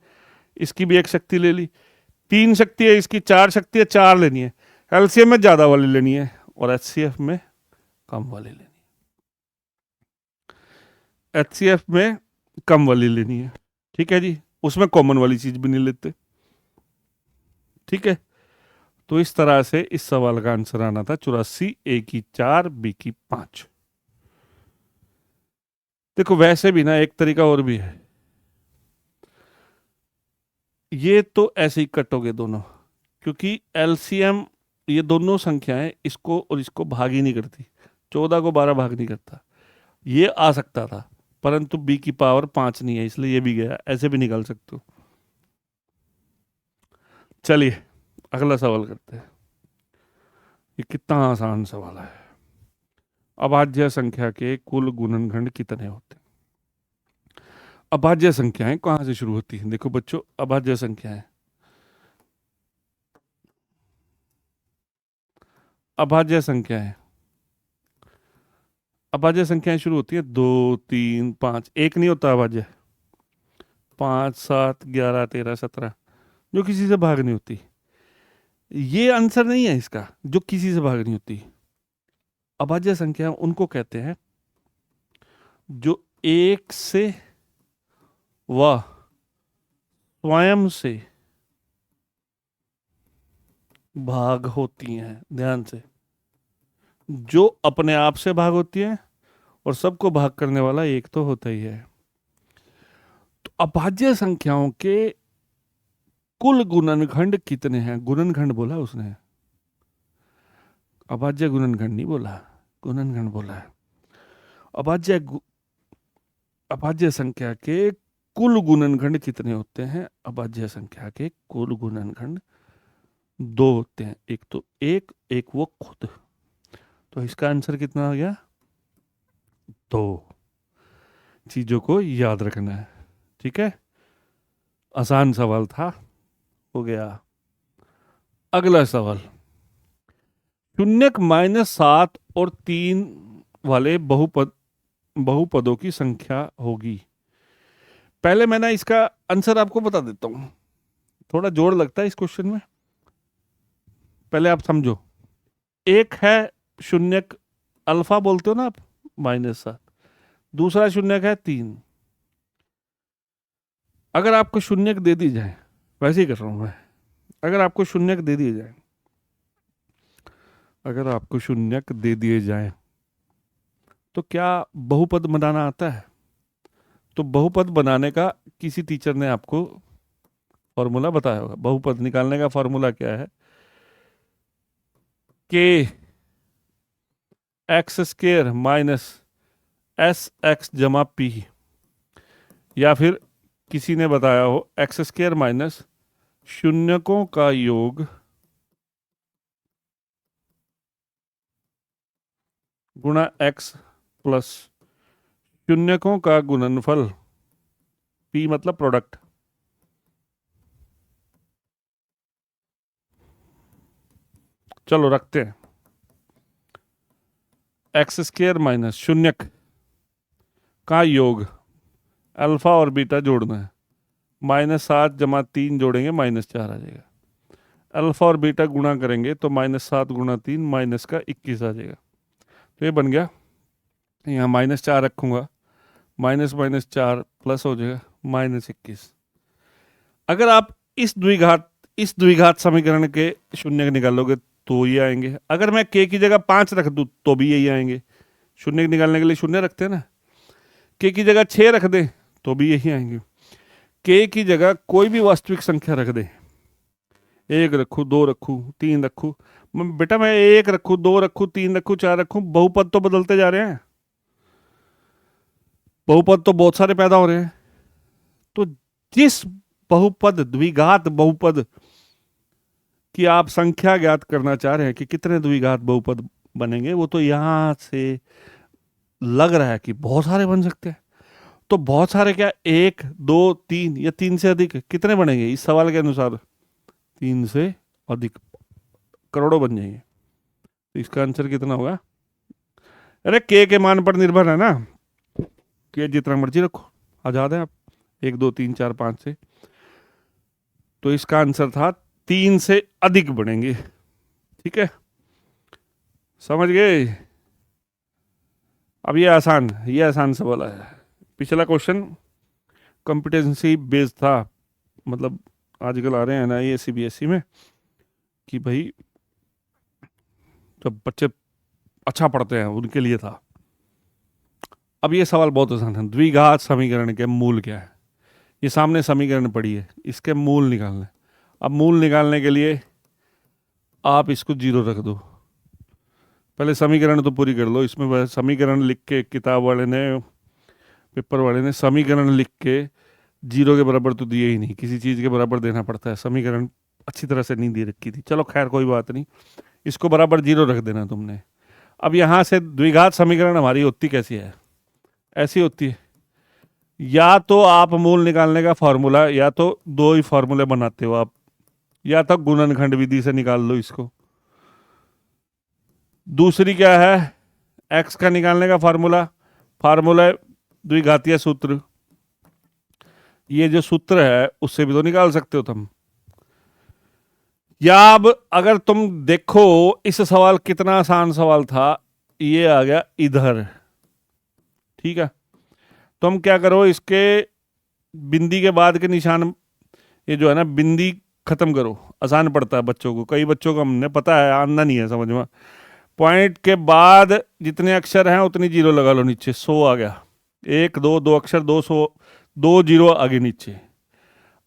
इसकी भी एक शक्ति ले ली। 3 शक्ति है इसकी, 4 शक्ति है, 4 लेनी है। एलसीएम में ज्यादा वाली लेनी है और एचसीएफ में कम वाली लेनी है। एचसीएफ में कम वाली लेनी है, ठीक है जी, उसमें कॉमन वाली चीज भी नहीं लेते, ठीक है। तो इस तरह से इस सवाल का आंसर आना था 84, ए की 4, बी की 5। देखो वैसे भी ना एक तरीका और भी है, ये तो ऐसे ही कट हो गए दोनों, क्योंकि एलसीएम ये दोनों संख्याएं इसको और इसको भाग ही नहीं करती, 14 को 12 भाग नहीं करता। ये आ सकता था, परंतु बी की पावर 5 नहीं है, इसलिए ये भी गया, ऐसे भी निकाल सकते हो। चलिए अगला सवाल करते हैं। ये कितना आसान सवाल है। अभाज्य संख्या के कुल गुणनखंड कितने होते हैं? अभाज्य संख्याएं कहां से शुरू होती हैं? देखो बच्चों, अभाज्य संख्याएं, अभाज्य संख्याएं, अभाज्य संख्याएं शुरू होती है 2, 3, 5, एक नहीं होता अभाज्य, 5, 7, 11, 13, 17, जो किसी से भाग नहीं होती। ये आंसर नहीं है इसका, जो किसी से भाग नहीं होती। अभाज्य संख्या उनको कहते हैं जो एक से व स्वयं से भाग होती हैं। ध्यान से, जो अपने आप से भाग होती है और सबको भाग करने वाला एक तो होता ही है। तो अभाज्य संख्याओं के कुल गुणनखंड कितने हैं? गुणनखंड बोला उसने, अभाज्य गुणनखंड नहीं बोला, गुणनखंड बोला है। अभाज्य संख्या के कुल गुणनखंड कितने होते हैं? अभाज्य संख्या के कुल गुणनखंड 2 होते हैं, एक तो एक वो खुद। तो इसका आंसर कितना आ गया? 2। चीजों को याद रखना है, ठीक है। आसान सवाल था, हो गया। अगला सवाल, शून्यक -7 और 3 वाले बहुपदों की संख्या होगी। पहले मैं ना इसका आंसर आपको बता देता हूं, थोड़ा जोर लगता है इस क्वेश्चन में, पहले आप समझो। एक है शून्यक, अल्फा बोलते हो ना आप, -7। दूसरा शून्यक है 3। अगर आपको शून्यक दे दी जाए, वैसे ही कर रहा हूं मैं, अगर आपको शून्यक दे दिए जाए, अगर आपको शून्यक दे दिए जाए तो क्या बहुपद बनाना आता है? तो बहुपद बनाने का किसी टीचर ने आपको फॉर्मूला बताया होगा। बहुपद निकालने का फॉर्मूला क्या है? के x square minus S x जमा पी, या फिर किसी ने बताया हो एक्स स्क्वायर माइनस शून्यकों का योग गुणा एक्स प्लस शून्यकों का गुणनफल, पी मतलब प्रोडक्ट। चलो रखते हैं, एक्स स्क्वायर माइनस शून्यक का योग, अल्फा और बीटा जोड़ना है, -7 जमा 3 जोड़ेंगे -4 आ जाएगा। अल्फा और बीटा गुणा करेंगे तो -7 गुणा 3 माइनस का 21 आ जाएगा। तो ये बन गया, यहाँ -4 रखूंगा, -4 प्लस हो जाएगा -21। अगर आप इस द्विघात समीकरण के शून्य निकालोगे तो ये आएंगे। अगर मैं के की जगह 5 रख दूं तो भी यही आएंगे। शून्य निकालने के लिए शून्य रखते हैं ना, के की जगह 6 रख दें तो भी यही आएंगे। के की जगह कोई भी वास्तविक संख्या रख दें, एक रखूँ, दो रखूँ, तीन रखूँ? बेटा मैं एक रखूँ, दो रखूँ, तीन रखूँ, चार रखूँ, बहुपद तो बदलते जा रहे हैं, बहुपद तो बहुत सारे पैदा हो रहे हैं। तो जिस बहुपद, द्विघात बहुपद की आप संख्या ज्ञात करना चाह रहे हैं कि कितने द्विघात बहुपद बनेंगे, वो तो यहां से लग रहा है कि बहुत सारे बन सकते हैं। तो बहुत सारे क्या, एक, दो, तीन या तीन से अधिक, कितने बनेंगे इस सवाल के अनुसार? तीन से अधिक, करोड़ों बन जाएंगे। तो इसका आंसर कितना होगा? अरे के मान पर निर्भर है ना, के जितना मर्जी रखो, आजाद है आप, एक, दो, तीन, चार, पांच से। तो इसका आंसर था तीन से अधिक बनेंगे। ठीक है, समझ गए? अब ये आसान सवाल है। पिछला क्वेश्चन कॉम्पिटेंसी बेस्ड था, मतलब आजकल आ रहे हैं ना ये सीबीएसई में कि भाई जब बच्चे अच्छा पढ़ते हैं उनके लिए था। अब ये सवाल बहुत आसान है। द्विघात समीकरण के मूल क्या है? ये सामने समीकरण पड़ी है, इसके मूल निकालने। अब मूल निकालने के लिए आप इसको जीरो रख दो। पहले समीकरण तो पूरी कर लो। इसमें समीकरण लिख के किताब वाले ने, पेपर वाले ने समीकरण लिख के जीरो के बराबर तो दिए ही नहीं, किसी चीज़ के बराबर देना पड़ता है। समीकरण अच्छी तरह से नहीं दे रखी थी, चलो खैर कोई बात नहीं, इसको बराबर जीरो रख देना तुमने। अब यहाँ से द्विघात समीकरण हमारी होती कैसी है? ऐसी होती है, या तो आप मूल निकालने का फॉर्मूला, या तो दो ही फॉर्मूले बनाते हो आप, या तो गुणनखंड विधि से निकाल लो इसको। दूसरी क्या है? एक्स का निकालने का फार्मूला, फार्मूला द्विघातीय सूत्र। ये जो सूत्र है उससे भी तो निकाल सकते हो तुम। या अब अगर तुम देखो इस सवाल कितना आसान सवाल था, ये आ गया इधर। ठीक है, तुम क्या करो, इसके बिंदी के बाद के निशान, ये जो है ना बिंदी खत्म करो। आसान पड़ता है बच्चों को, कई बच्चों को हमने पता है, आना नहीं है समझ में। पॉइंट के बाद जितने अक्षर हैं उतनी जीरो लगा लो नीचे। 100 आ गया, एक, दो, दो अक्षर, 200, दो जीरो आगे नीचे।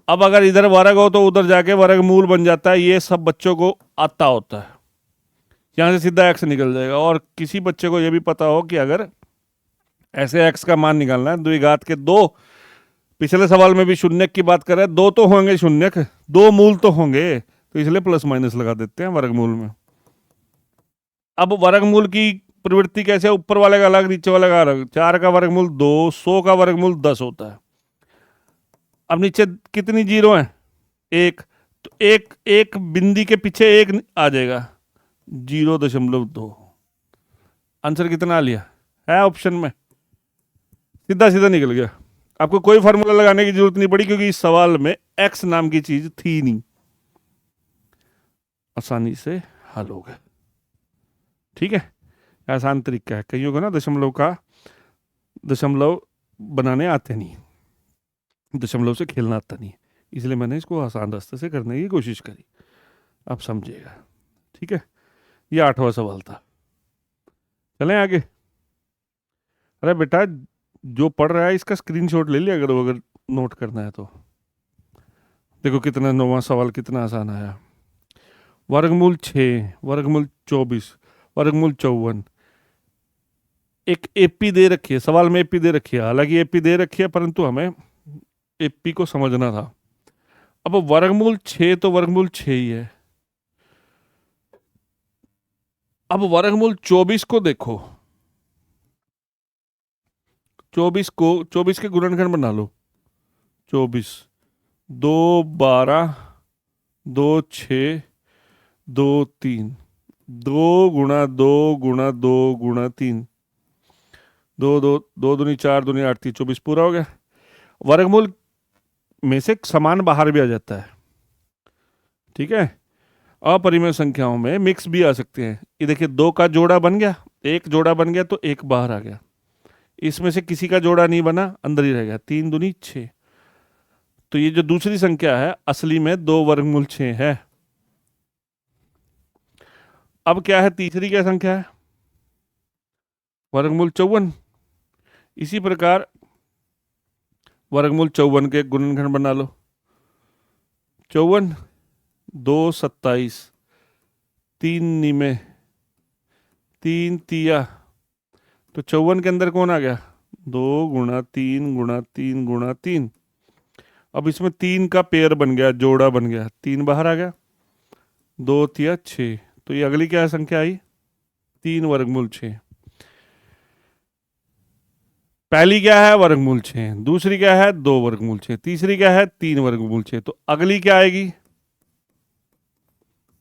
अब अगर इधर वर्ग हो तो उधर जाके वर्गमूल बन जाता है, ये सब बच्चों को आता होता है। यहाँ से सीधा एक्स निकल जाएगा। और किसी बच्चे को यह भी पता हो कि अगर ऐसे एक्स का मान निकालना है, द्विघात के दो, पिछले सवाल में भी शून्यक की बात कर रहे हैं, दो तो होंगे शून्यक, दो मूल तो होंगे, तो इसलिए प्लस माइनस लगा देते हैं वर्गमूल में। अब वर्गमूल की प्रवृत्ति कैसे? ऊपर वाले का अलग, नीचे वाले का अलग। 4 का वर्गमूल 2, 100 का वर्गमूल 10 होता है। अब नीचे कितनी जीरो है? एक, तो एक एक बिंदी के पीछे एक आ जाएगा, 0.2। आंसर कितना आ लिया है ऑप्शन में? सीधा सीधा निकल गया। आपको कोई फार्मूला लगाने की जरूरत नहीं पड़ी, क्योंकि इस सवाल में एक्स नाम की चीज थी नहीं, आसानी से हल हो गया। ठीक है, आसान तरीका है। कईयों को ना दशमलव बनाने आते नहीं, दशमलव से खेलना आता नहीं, इसलिए मैंने इसको आसान रास्ते से करने की कोशिश करी। आप समझिएगा। ठीक है, ये 8वां सवाल था। चलें आगे। अरे बेटा, जो पढ़ रहा है इसका स्क्रीनशॉट ले लिया करो अगर नोट करना है तो। देखो कितना 9वां सवाल कितना आसान आया। वर्गमूल 6, वर्गमूल 24, वर्गमूल 54। एक एपी दे रखी है, सवाल में एपी दे रखी है, हालांकि एपी दे रखी है परंतु हमें एपी को समझना था। अब वर्गमूल 6 तो वर्गमूल 6 ही है। अब वर्गमूल 24 को देखो, 24 के गुणनखंड बना लो। 24, 2, 12, 2, 6, 2, 3, 2 गुणा 2 गुणा 2 गुणा 3, 2, 2, 2 दूनी 4, दूनी 8, 3, 24 पूरा हो गया। वर्गमूल में से समान बाहर भी आ जाता है। ठीक है, अपरिमेय संख्याओं में मिक्स भी आ सकते हैं। ये देखिए, 2 का जोड़ा बन गया, एक जोड़ा बन गया तो एक बाहर आ गया। इसमें से किसी का जोड़ा नहीं बना, अंदर ही रह गया। 3 दूनी 6। तो ये जो दूसरी संख्या है असली में 2 वर्गमूल 6 है। अब क्या है, तीसरी क्या संख्या है? वर्गमूल 54। इसी प्रकार वर्गमूल 54 के गुणनखंड बना लो। 54 2 27, 3 नीमे, 3 तिया, तो 54 के अंदर कौन आ गया? 2 गुणा 3 गुणा 3 गुणा 3। अब इसमें 3 का पेयर बन गया, जोड़ा बन गया, 3 बाहर आ गया, 2 तिया 6। तो ये अगली क्या संख्या आई? 3 वर्गमूल 6। पहली क्या है? वर्गमूल 6। दूसरी क्या है? 2 वर्गमूल 6। तीसरी क्या है? 3 वर्गमूल 6। तो अगली क्या आएगी?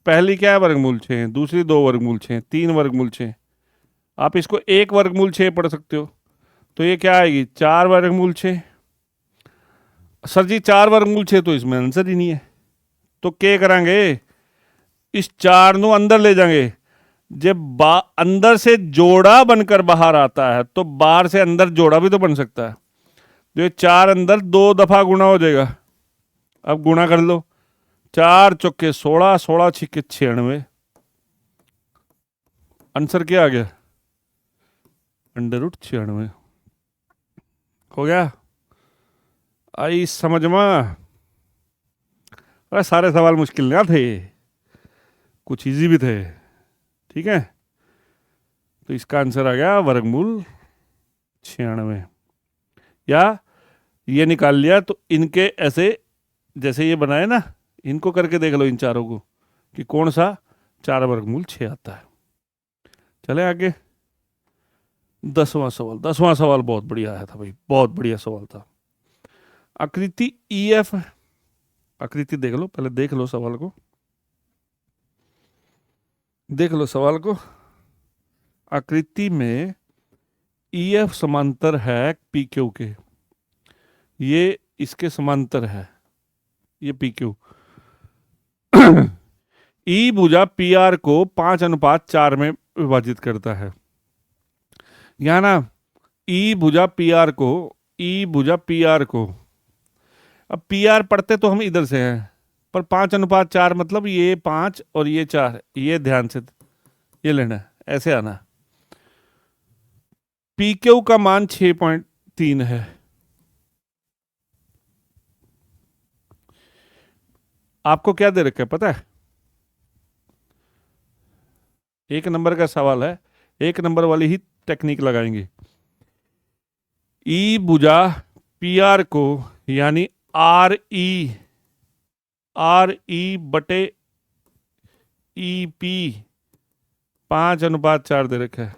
पहली क्या है? वर्गमूल 6। दूसरी 2 वर्गमूल 6। 3 वर्गमूल 6। आप इसको 1 वर्गमूल 6 पढ़ सकते हो। तो ये क्या आएगी? 4 वर्गमूल 6। सर जी 4 वर्गमूल 6 तो इसमें आंसर ही नहीं है। तो क्या करेंगे? इस 4 नु अंदर ले जाएंगे। जब अंदर से जोड़ा बनकर बाहर आता है तो बाहर से अंदर जोड़ा भी तो बन सकता है। तो ये 4 अंदर 2 दफा गुणा हो जाएगा। अब गुणा कर लो। 4 चौके 16, 16 छिके 96। आंसर क्या आ गया? √96 हो गया। आई समझ में? अरे सारे सवाल मुश्किल ना थे, कुछ इजी भी थे। ठीक है, तो इसका आंसर आ गया वर्गमूल 96। या ये निकाल लिया तो इनके ऐसे जैसे ये बनाए ना, इनको करके देख लो इन चारों को कि कौन सा 4 वर्गमूल 6 आता है। चले आगे। 10वां सवाल। 10वां सवाल बहुत बढ़िया आया था भाई, बहुत बढ़िया सवाल था। आकृति EF, आकृति देख लो, पहले देख लो सवाल को, देख लो सवाल को। आकृति में EF समांतर है PQ के, ये इसके समांतर है, ये PQ। E भुजा PR को 5:4 में विभाजित करता है। यहाँ ना E भुजा PR को, E भुजा PR को, अब PR पढ़ते तो हम इधर से हैं, पर 5:4 मतलब ये 5 और ये 4, ये ध्यान से ये लेना है, ऐसे आना। PQ का मान 6.3 है। आपको क्या दे रखा है पता है? 1 नंबर का सवाल है, 1 नंबर वाली ही टेक्निक लगाएंगे। E भुजा PR को यानी RE बटे EP 5:4 दे रखा है।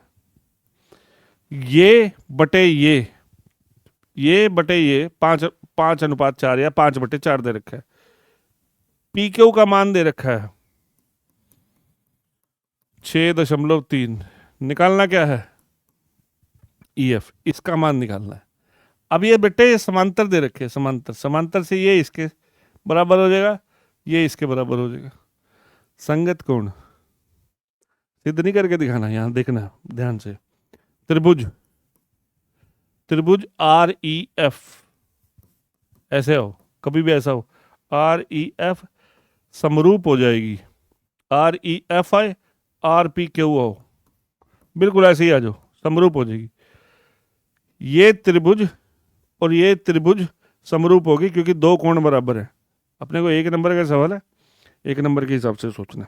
ये बटे ये बटे ये 5:4 या 5/4 दे रखा है। PQ का मान दे रखा है 6.3। निकालना क्या है? EF, इसका मान निकालना है। अब ये बेटे समांतर दे रखे, समांतर, समांतर से ये इसके बराबर हो जाएगा, ये इसके बराबर हो जाएगा। संगत कोण सिद्ध नहीं करके दिखाना, यहां देखना ध्यान से। त्रिभुज, त्रिभुज REF ऐसे हो, कभी भी ऐसा हो, REF समरूप हो जाएगी। REF आए, RPQ हो, बिल्कुल ऐसे ही आ जाओ, समरूप हो जाएगी। ये त्रिभुज और ये त्रिभुज समरूप होगी क्योंकि 2 कोण बराबर है। अपने को 1 नंबर का सवाल है, 1 नंबर के हिसाब से सोचना।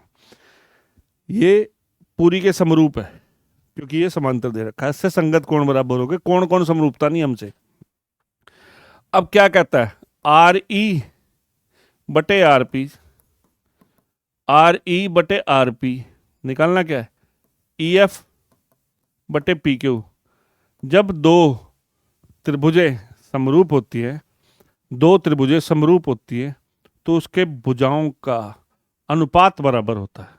ये पूरी के समरूप है क्योंकि ये समांतर दे रखा है, इससे संगत कोण बराबर हो गए। कौन कौन समरूपता नहीं हमसे। अब क्या कहता है? RE बटे RP, RE बटे RP निकालना क्या है? EF बटे PQ। जब 2 त्रिभुजें समरूप होती है, 2 त्रिभुजें समरूप होती है तो उसके भुजाओं का अनुपात बराबर होता है।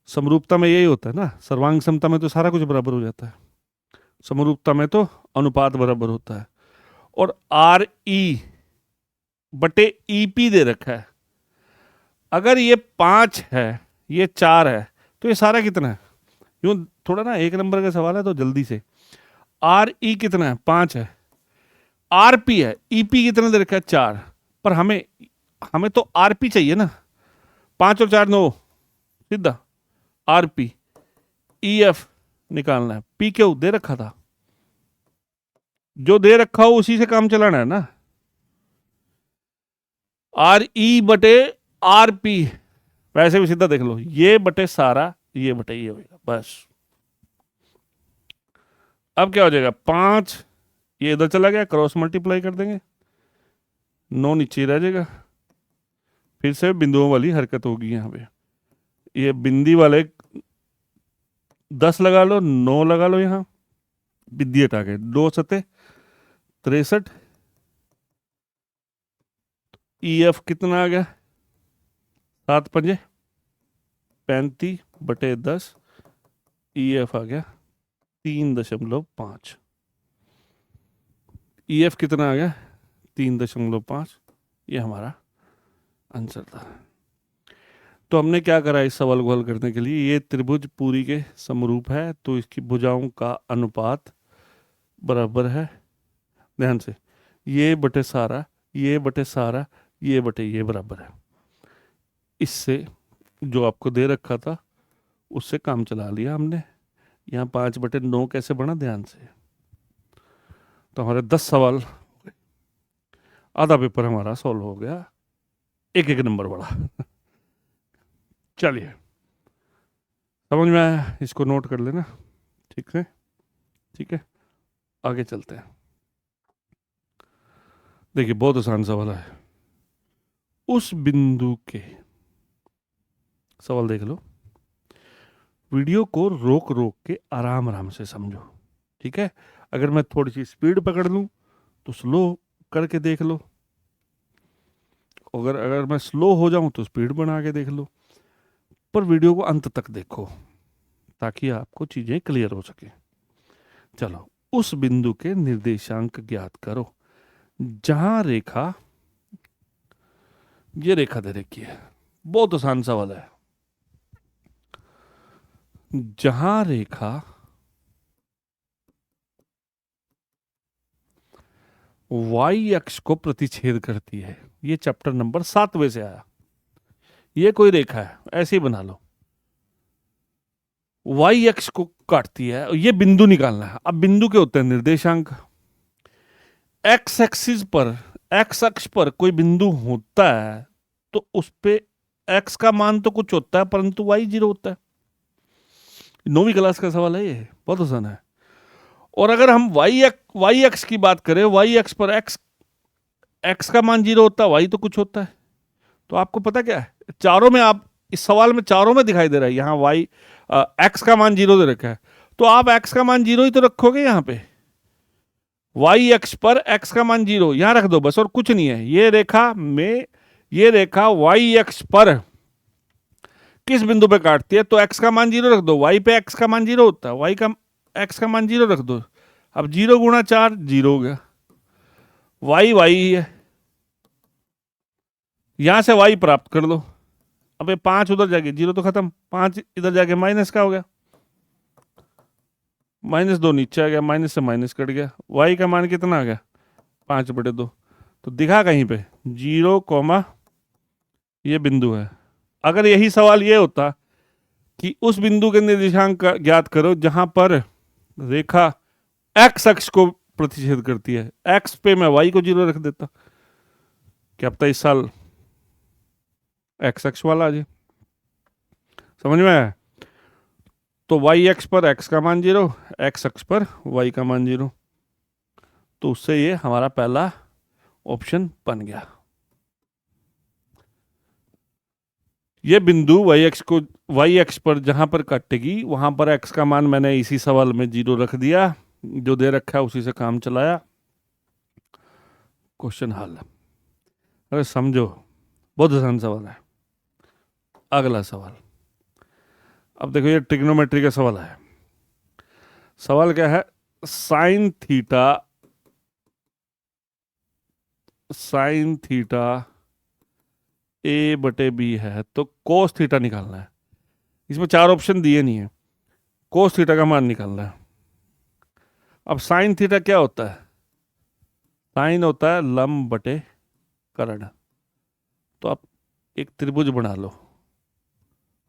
समरूपता में यही होता है ना, सर्वांग समता में तो सारा कुछ बराबर हो जाता है, समरूपता में तो अनुपात बराबर होता है। और RE बटे EP दे रखा है। अगर ये 5 है, ये 4 है, तो ये सारा कितना है? यूं थोड़ा ना 1 नंबर का सवाल है तो जल्दी से। RE कितना है? 5 है। RP है, EP कितना दे रखा है? 4। पर हमें तो RP चाहिए ना, 5 और 4 9, सीधा RP। EF निकालना है, PQ दे रखा था, जो दे रखा हो उसी से काम चलाना है ना। RE बटे आर पी वैसे भी सीधा देख लो, ये बटे सारा ये बटे ये होगा बस। अब क्या हो जाएगा, 5 ये इधर चला गया, क्रॉस मल्टीप्लाई कर देंगे, 9 नीचे रह जाएगा। फिर से बिंदुओं वाली हरकत होगी यहाँ पे, ये बिंदी वाले 10 लगा लो, 9 लगा लो, यहाँ बिंदी हटा के 2 सते 63, ई एफ कितना आ गया, 7 पंजे 35 बटे 10, ई एफ आ गया 3.5। ई एफ कितना आ गया 3.5, ये हमारा आंसर था। तो हमने क्या करा इस सवाल को हल करने के लिए, ये त्रिभुज पूरी के समरूप है तो इसकी भुजाओं का अनुपात बराबर है, ध्यान से, ये बटे सारा ये बटे सारा ये बटे ये बराबर है। इससे जो आपको दे रखा था उससे काम चला लिया हमने। यहाँ 5/9 कैसे बना, ध्यान से। तो हमारे 10 सवाल, आधा पेपर हमारा सॉल्व हो गया, एक एक नंबर बढ़ा। चलिए, समझ में आया, इसको नोट कर लेना, ठीक है, ठीक है, आगे चलते हैं। देखिए बहुत आसान सवाल है, उस बिंदु के, सवाल देख लो, वीडियो को रोक रोक के आराम आराम से समझो, ठीक है। अगर मैं थोड़ी सी स्पीड पकड़ लूं तो स्लो करके देख लो, अगर मैं स्लो हो जाऊं तो स्पीड बना के देख लो, पर वीडियो को अंत तक देखो ताकि आपको चीजें क्लियर हो सके। चलो, उस बिंदु के निर्देशांक ज्ञात करो जहां रेखा, ये रेखा दे रखी है, बहुत आसान सवाल है। जहां रेखा y अक्ष को प्रतिच्छेद करती है, ये चैप्टर नंबर 7वें से आया, ये कोई रेखा है ऐसे ही बना लो, y अक्ष को काटती है, ये बिंदु निकालना है। अब बिंदु के होते हैं निर्देशांक, x एक्सिस पर, x अक्ष पर कोई बिंदु होता है तो उस पे x का मान तो कुछ होता है परंतु y 0 होता है। 9वीं क्लास का सवाल है ये, बहुत आसान है। और अगर हम y अक्ष की बात करें, y अक्ष पर x का मान 0 होता है, y तो कुछ होता है। तो आपको पता क्या है, चारों में, आप इस सवाल में चारों में दिखाई दे रहा है, यहाँ x का मान 0 दे रखा है, तो आप x का मान 0 ही तो रखोगे यहाँ पे। y अक्ष पर x का मान 0 यहां रख दो बस, और कुछ नहीं है। ये रेखा में, ये रेखा y अक्ष पर किस बिंदु पे काटती है, तो x का मान 0 रख दो, y पे x का मान 0 होता है, y का x का मान 0 रख दो। अब 0 गुणा 4 0 हो गया, y ही है, यहां से y प्राप्त कर लो। अब ये 5 उधर जाके 0 तो खत्म, 5 इधर जाके माइनस का हो गया, -2 नीचे आ गया, माइनस से माइनस कट गया, y का मान कितना आ गया 5/2। तो दिखा कहीं पे 0, ये बिंदु है। अगर यही सवाल ये होता कि उस बिंदु के निर्देशांक ज्ञात करो जहां पर रेखा x अक्ष को प्रतिच्छेद करती है, x पे मैं y को 0 रख देता, क्या पता इस साल x अक्ष वाला आ जाए। समझ में आया? तो y अक्ष पर x का मान 0, x अक्ष पर y का मान 0, तो उससे ये हमारा पहला ऑप्शन बन गया। ये बिंदु y अक्ष पर जहां पर काटेगी वहां पर x का मान मैंने इसी सवाल में 0 रख दिया, जो दे रखा है उसी से काम चलाया, क्वेश्चन हल। अरे समझो, बहुत आसान सवाल है। अगला सवाल, अब देखो ये ट्रिग्नोमेट्री का सवाल है। सवाल क्या है, साइन थीटा a/b है तो कोस थीटा निकालना है। इसमें 4 ऑप्शन दिए नहीं है, कोस थीटा का मान निकालना है। अब साइन थीटा क्या होता है, साइन होता है लंब बटे कर्ण। तो आप एक त्रिभुज बना लो,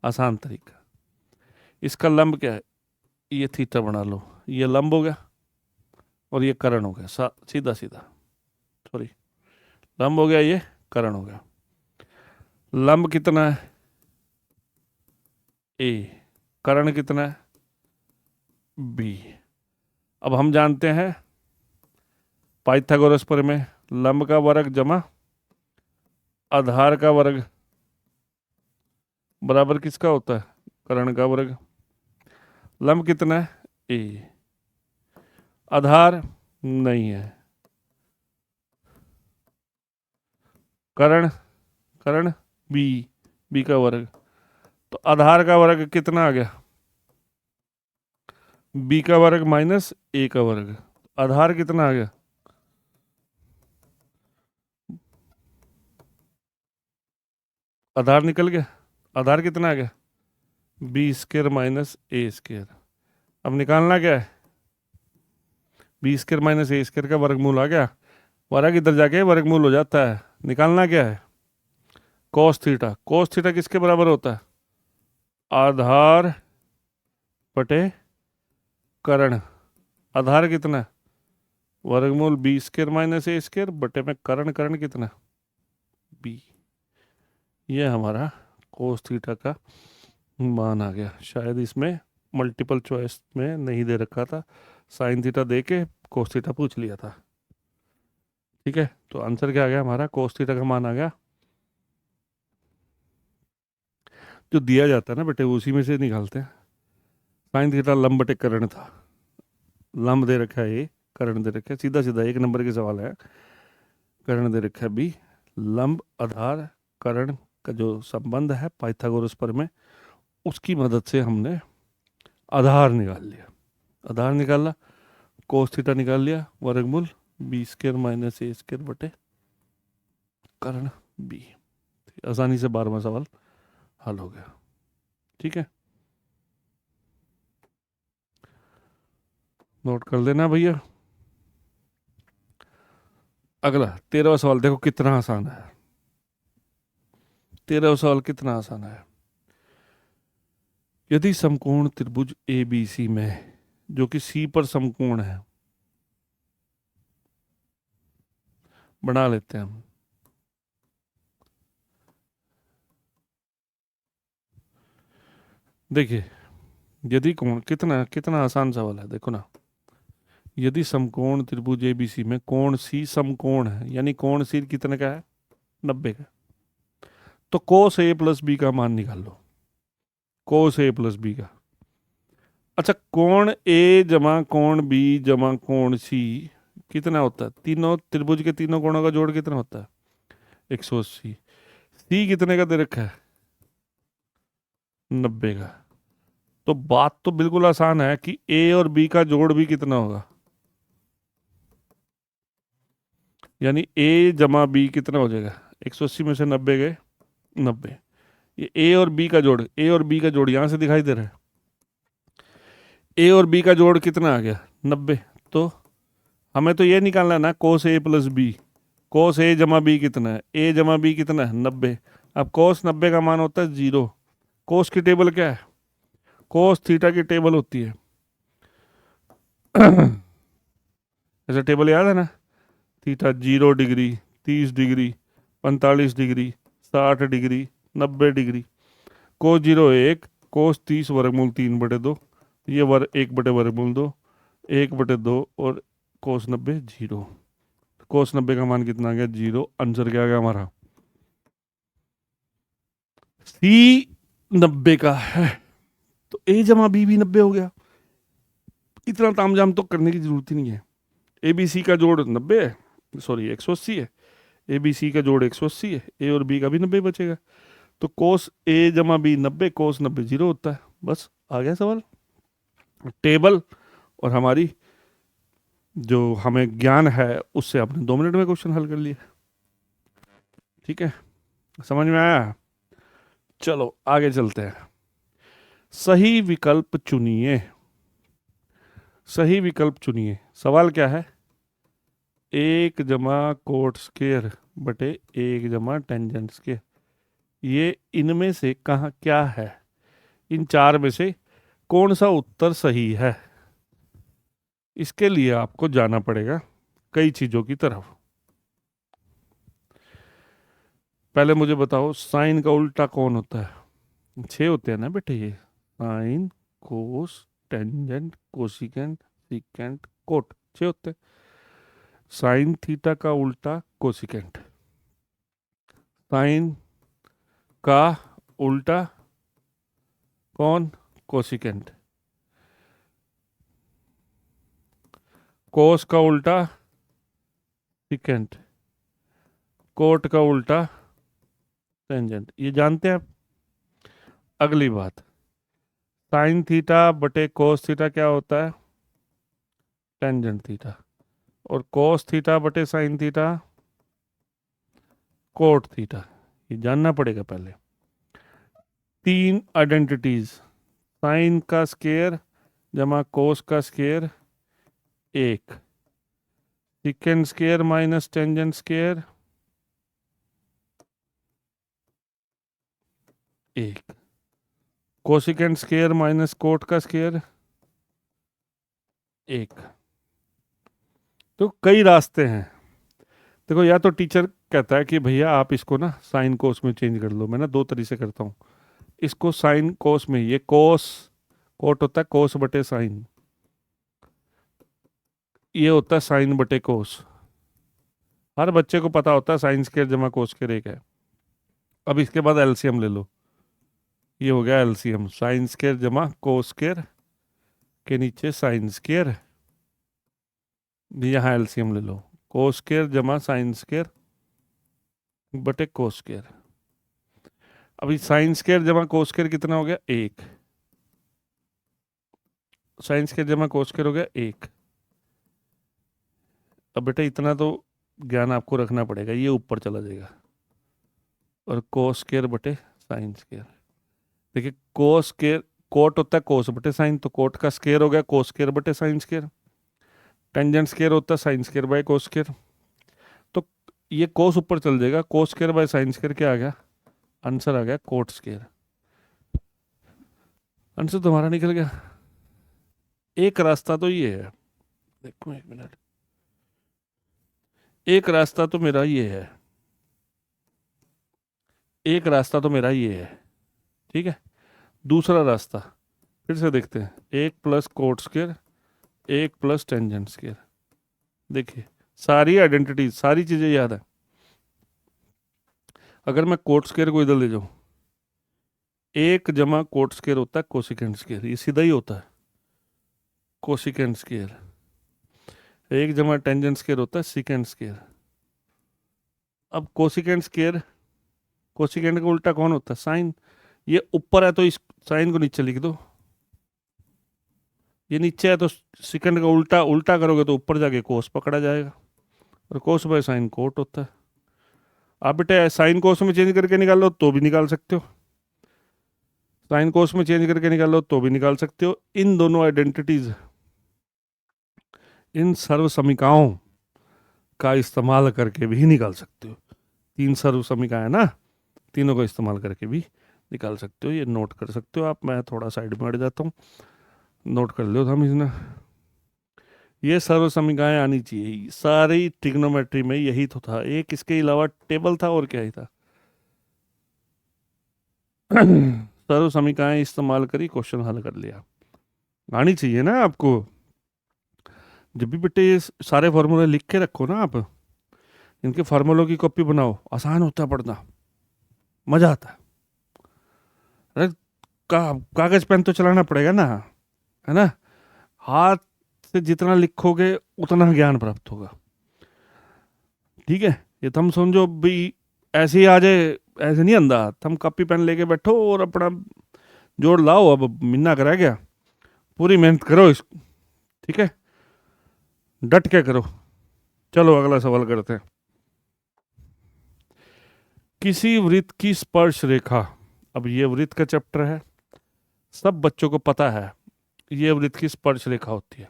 आसान तरीका, इसका लंब क्या है, ये थीटा बना लो, ये लंब हो गया और ये कर्ण हो गया, सीधा सीधा, सॉरी, लंब हो गया, ये कर्ण हो गया। लंब कितना है ए, कर्ण कितना है बी। अब हम जानते हैं पाइथागोरस प्रमेय, लंब का वर्ग जमा आधार का वर्ग बराबर किसका होता है, कर्ण का वर्ग। लंब कितना है ए, आधार नहीं है, कर्ण कर्ण बी, बी का वर्ग, तो आधार का वर्ग कितना आ गया, बी का वर्ग माइनस ए का वर्ग, आधार कितना आ गया, आधार निकल गया, आधार कितना आ गया बी स्क्वायर माइनस ए स्क्वायर। अब निकालना क्या है, बी स्क्वायर माइनस ए स्क्वायर का वर्गमूल आ गया, वर्ग इधर जाके वर्गमूल हो जाता है। निकालना क्या है कोस थीटा, कोस थीटा किसके बराबर होता है, आधार बटे कर्ण। आधार कितना है वर्गमूल बी स्क्वायर माइनस ए स्क्वायर बटे में कर्ण, कर्ण कितना बी। ये हमारा कोस थीटा का मान आ गया। शायद इसमें मल्टीपल चॉइस में नहीं दे रखा था, साइन थीटा दे के कोस थीटा पूछ लिया था। ठीक है, तो आंसर क्या आ गया हमारा, कोस थीटा का मान आ गया। जो दिया जाता है ना बेटे उसी में से निकालते हैं। साइन थीटा लंब बटे कर्ण था, लंब दे रखा है ए, कर्ण दे रखा है, सीधा सीधा एक नंबर के सवाल है। कर्ण दे रखा है बी, लंब आधार कर्ण का जो संबंध है पाइथागोरस प्रमेय, उसकी मदद से हमने आधार निकाल लिया। आधार निकाला, कोस थीटा निकाल लिया, वर्गमूल बी स्क्वायर माइनस ए स्क्वायर बटे कर्ण बी। आसानी से 12वां सवाल हल हो गया। ठीक है, नोट कर लेना भैया। अगला 13वां सवाल देखो कितना आसान है। 13वां सवाल कितना आसान है। यदि समकोण त्रिभुज ए बी सी में, जो कि सी पर समकोण है, बना लेते हैं हम। देखिए यदि कोण, कितना कितना आसान सवाल है, देखो ना। यदि समकोण त्रिभुज एबीसी में कोण सी समकोण है, यानी कोण सी कितने का है 90 का, तो कोस ए प्लस बी का मान निकाल लो, कोस ए प्लस बी का। अच्छा, कोण ए जमा कोण बी जमा कोण सी कितना होता है, तीनों त्रिभुज के तीनों कोणों का जोड़ कितना होता है 180। सी कितने का दे रखा है 90 का। तो बात तो बिल्कुल आसान है कि ए और बी का जोड़ भी कितना होगा, यानी ए जमा बी कितना हो जाएगा 180 में से 90 गए 90। ये ए और बी का जोड़, ए और बी का जोड़ यहां से दिखाई दे रहा है, ए और बी का जोड़ कितना आ गया 90। तो हमें तो ये निकालना है ना कोस ए प्लस बी, कोस ए जमा बी कितना है, ए जमा बी कितना है 90। अब कोस 90 का मान होता है 0। कोस की टेबल क्या है, कोस थीटा की टेबल होती है ऐसा टेबल याद है ना, theta 0 degree 30 degree 45 degree 60 degree 90 degree. Cos 0 1, cos 30 वर्गमूल 3/2, ये वर्ग 1/2 1/2 और कोस 90 0। कोस 90 का मान कितना आ गया 0। आंसर क्या आ गया हमारा, सी 90 का है। तो ए जमा बी भी 90 हो गया। इतना तामझाम तो करने की जरूरत ही नहीं है। ए बी सी का जोड़ 90 है, सॉरी 180 है, ए बी सी का जोड़ 180 है, ए और बी का भी 90 बचेगा। तो कोस ए जमा बी 90, कोस 90 0 होता है। बस आ गया सवाल। टेबल और हमारी जो हमें ज्ञान है उससे आपने 2 मिनट में क्वेश्चन हल कर लिया। ठीक है, समझ में आया। चलो आगे चलते हैं। सही विकल्प चुनिए, सही विकल्प चुनिए। सवाल क्या है, 1 जमा कोट स्क्वायर बटे 1 जमा टेंजेंट स्क्वायर, ये इनमें से कहाँ क्या है, इन चार में से कौन सा उत्तर सही है। इसके लिए आपको जाना पड़ेगा कई चीजों की तरफ। पहले मुझे बताओ साइन का उल्टा कौन होता है? 6 होते हैं ना बेटे, ये साइन, कोस, टेंजेंट, कोसिकेंट, सिकेंट, कोट, 6 होते हैं। साइन थीटा का उल्टा कोसिकेंट, साइन का उल्टा कौन? कोसिकेंट, कोस का उल्टा सिकेंट, कोट का उल्टा टेंजेंट। ये जानते हैं आप? अगली बात, साइन थीटा बटे कोस थीटा क्या होता है? Tangent theta. और कोस थीटा बटे साइन थीटा कोट थीटा। ये जानना पड़ेगा पहले। 3 आइडेंटिटीज, साइन का स्केयर जमा कोस का square 1, secant square minus tangent square 1, cosecant square minus cot का स्केयर 1। तो कई रास्ते हैं। देखो, या तो टीचर कहता है कि भैया आप इसको ना साइन कोस में चेंज कर लो। मैं ना 2 तरीके से करता हूँ। इसको साइन कोस में, ये कोस कोट होता है कोस बटे साइन, ये होता है साइन बटे कोस। हर बच्चे को पता होता है साइन स्केयर जमा कोस स्केयर 1 है। अब इसके बाद एलसीएम ले लो। ये हो गया एलसीएम, साइन स्केयर जमा कोस स्केयर के नीचे साइन स्केयर, यहाँ एलसीएम ले लो, कोस स्केयर जमा साइन स्केयर बटे कोस स्केयर। अभी साइन स्केयर जमा कोस स्केयर कितना हो गया? 1। साइन स्केयर जमा कोस स्केयर हो गया 1। अब बेटा इतना तो ज्ञान आपको रखना पड़ेगा, ये ऊपर चला जाएगा और कोस स्केयर बटे साइन स्केयर। देखिए, कोस स्केयर कोट होता है कोस बटे साइन, तो कोट का स्केयर हो गया कोस स्केयर बटे साइन स्केयर। टेंजेंट स्केयर होता है sine square by cos square. तो ये कोस ऊपर चल जाएगा, cos square by sine square क्या आ गया? आंसर आ गया कोट स्केयर। आंसर तुम्हारा निकल गया। एक रास्ता तो ये है, देखो 1 मिनट, एक रास्ता तो मेरा ये है, एक रास्ता तो मेरा ये है, ठीक है। दूसरा रास्ता फिर से देखते हैं, 1 plus coat square 1 plus tangent square. देखिए, सारी आइडेंटिटीज, सारी चीजें याद है। अगर मैं कोट स्केयर को इधर ले जाऊं, 1 जमा कोट स्केयर होता है कोसिकेंट स्केयर, ये सीधा ही होता है कोसिकेंट स्केयर। 1 जमा टेंजेंट स्केयर होता है सिकेंट स्केयर। अब कोसिकेंट स्केयर, कोसिकेंट का उल्टा कौन होता है? साइन। ये ऊपर है तो इस साइन को नीचे लिख दो, ये नीचे है तो सिकेंड का उल्टा, उल्टा करोगे तो ऊपर जाके कोस पकड़ा जाएगा, और कोस बाय साइन कोट होता है। आप बेटे साइन कोस में चेंज करके निकाल लो तो भी निकाल सकते हो, साइन कोस में चेंज करके निकाल लो तो भी निकाल सकते हो। इन दोनों आइडेंटिटीज, इन सर्व समीकाओं का इस्तेमाल करके भी निकाल सकते हो। 3 सर्व समीकाएं ना, तीनों का इस्तेमाल करके भी निकाल सकते हो। ये नोट कर सकते हो आप, मैं थोड़ा साइड में हट जाता हूँ, नोट कर लो हम इसने। ये सर्व समीकाएं आनी चाहिए, सारी ट्रिग्नोमेट्री में यही तो था। एक इसके अलावा टेबल था और क्या ही था। सर्व समीकाएं इस्तेमाल करी, क्वेश्चन हल कर लिया। आनी चाहिए ना आपको। जब भी बेटे ये सारे फार्मूले लिख के रखो ना आप, इनके फार्मूलों की कॉपी बनाओ, आसान होता है पढ़ना, मजा आता है। अरे कागज पेन तो चलाना पड़ेगा ना, है ना। हाथ से जितना लिखोगे उतना ज्ञान प्राप्त होगा, ठीक है। ये तुम समझो भी ऐसे ही आ जाए, ऐसे नहीं आंदा। तुम कॉपी पेन लेके बैठो और अपना जोड़ लाओ। अब मिन्ना करा गया, पूरी मेहनत करो इस, ठीक है, डट के करो। चलो अगला सवाल करते हैं। किसी वृत्त की स्पर्श रेखा, अब ये वृत्त का चैप्टर है, सब बच्चों को पता है ये वृत्त की स्पर्श रेखा होती है।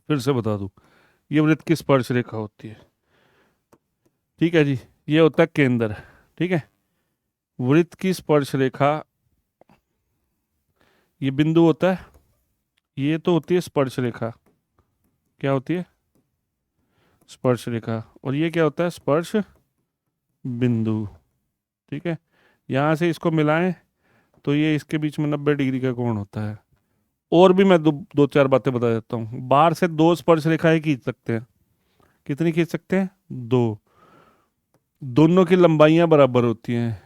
फिर से बता दूं, ये वृत्त की स्पर्श रेखा होती है, ठीक है जी। ये होता है केंद्र, ठीक है। वृत्त की स्पर्श रेखा, ये बिंदु होता है, ये तो होती है स्पर्श रेखा। क्या होती है? स्पर्श रेखा। और ये क्या होता है? स्पर्श बिंदु। ठीक है, यहाँ से इसको मिलाएं तो ये इसके बीच में 90 डिग्री का कोण होता है। और भी मैं दो चार बातें बता देता हूँ। बाहर से दो स्पर्श रेखाएं खींच सकते हैं। कितनी खींच सकते हैं? दो। दोनों की लंबाइयां बराबर होती हैं।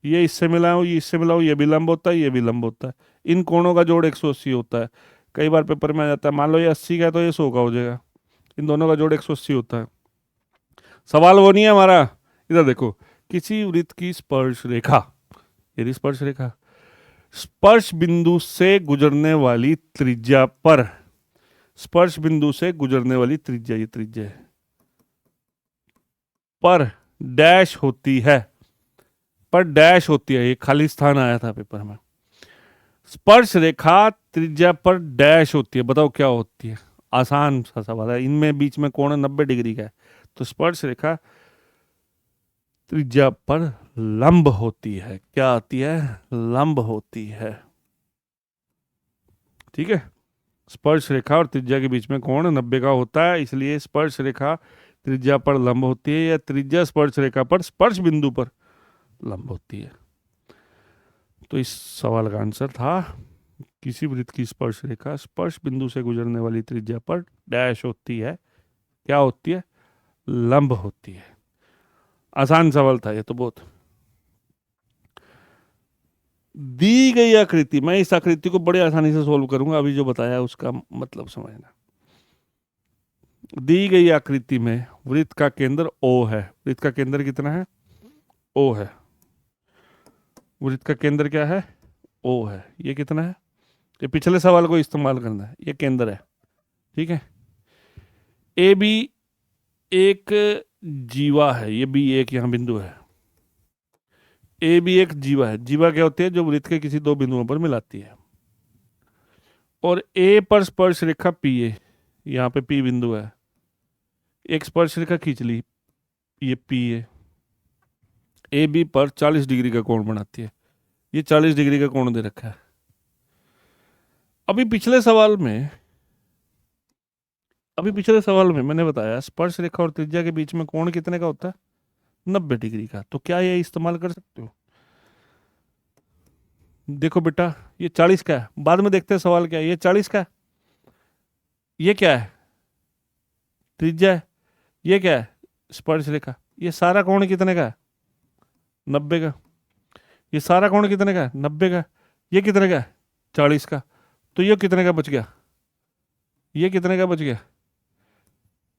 ये इससे मिलाओ, ये इससे मिलाओ, ये भी लंब होता है, ये भी लंब होता है। इन कोणों का जोड़ 180 होता है। कई बार पेपर में आ जाता है, मान लो ये 80 का है तो ये 100 का हो जाएगा। इन दोनों का जोड़ 180 होता है। सवाल वो नहीं है हमारा। इधर देखो, किसी वृत्त की स्पर्श रेखा, यदि स्पर्श रेखा स्पर्श बिंदु से गुजरने वाली त्रिज्या पर, स्पर्श बिंदु से गुजरने वाली त्रिज्या, ये त्रिज्या है, पर डैश होती है, पर डैश होती है, ये खाली स्थान आया था पेपर में। स्पर्श रेखा त्रिज्या पर डैश होती है, बताओ क्या होती है? आसान सा सवाल है। इनमें बीच में कोण 90 डिग्री का है, तो स्पर्श रेखा त्रिज्या पर लंब होती है। क्या आती है? लंब होती है। ठीक है, स्पर्श रेखा और त्रिज्या के बीच में कोण 90 का होता है, इसलिए स्पर्श रेखा त्रिज्या पर लंब होती है, या त्रिज्या स्पर्श रेखा पर स्पर्श बिंदु पर लंब होती है। तो इस सवाल का आंसर था, किसी वृत्त की स्पर्श रेखा स्पर्श बिंदु से गुजरने वाली त्रिज्या पर डैश होती है। क्या होती है? लंब होती है। आसान सवाल था ये तो बहुत। दी गई आकृति, मैं इस आकृति को बड़ी आसानी से सोल्व करूंगा, अभी जो बताया उसका मतलब समझना। दी गई आकृति में वृत्त का केंद्र O है। वृत्त का केंद्र कितना है? O है। वृत्त का केंद्र क्या है? O है। ये कितना है? ये पिछले सवाल को इस्तेमाल करना है, ये केंद्र है। ठीक है, ए बी एक जीवा है, ये भी एक यहां बिंदु है। ए भी एक जीवा है। जीवा क्या होती है? जो वृत्त के किसी दो बिंदुओं पर मिलाती है। और ए पर स्पर्श रेखा पी ए, यहाँ पे पी बिंदु है, एक स्पर्श रेखा खींच ली, ये पी ए बी पर 40 डिग्री का कोण बनाती है। ये 40 डिग्री का कोण दे रखा है। अभी पिछले सवाल में मैंने बताया स्पर्श रेखा और त्रिज्या के बीच में कोण कितने का होता है? 90 डिग्री का। तो क्या ये इस्तेमाल कर सकते हो? देखो बेटा, ये 40 का है, बाद में देखते हैं सवाल क्या है। ये 40 का है, ये क्या है? त्रिज्या है। ये क्या है? स्पर्श रेखा। ये सारा कोण कितने का है? 90 का। ये सारा कोण कितने का है? 90 का। ये कितने का है? 40 का। तो ये कितने का बच गया? ये कितने का बच गया?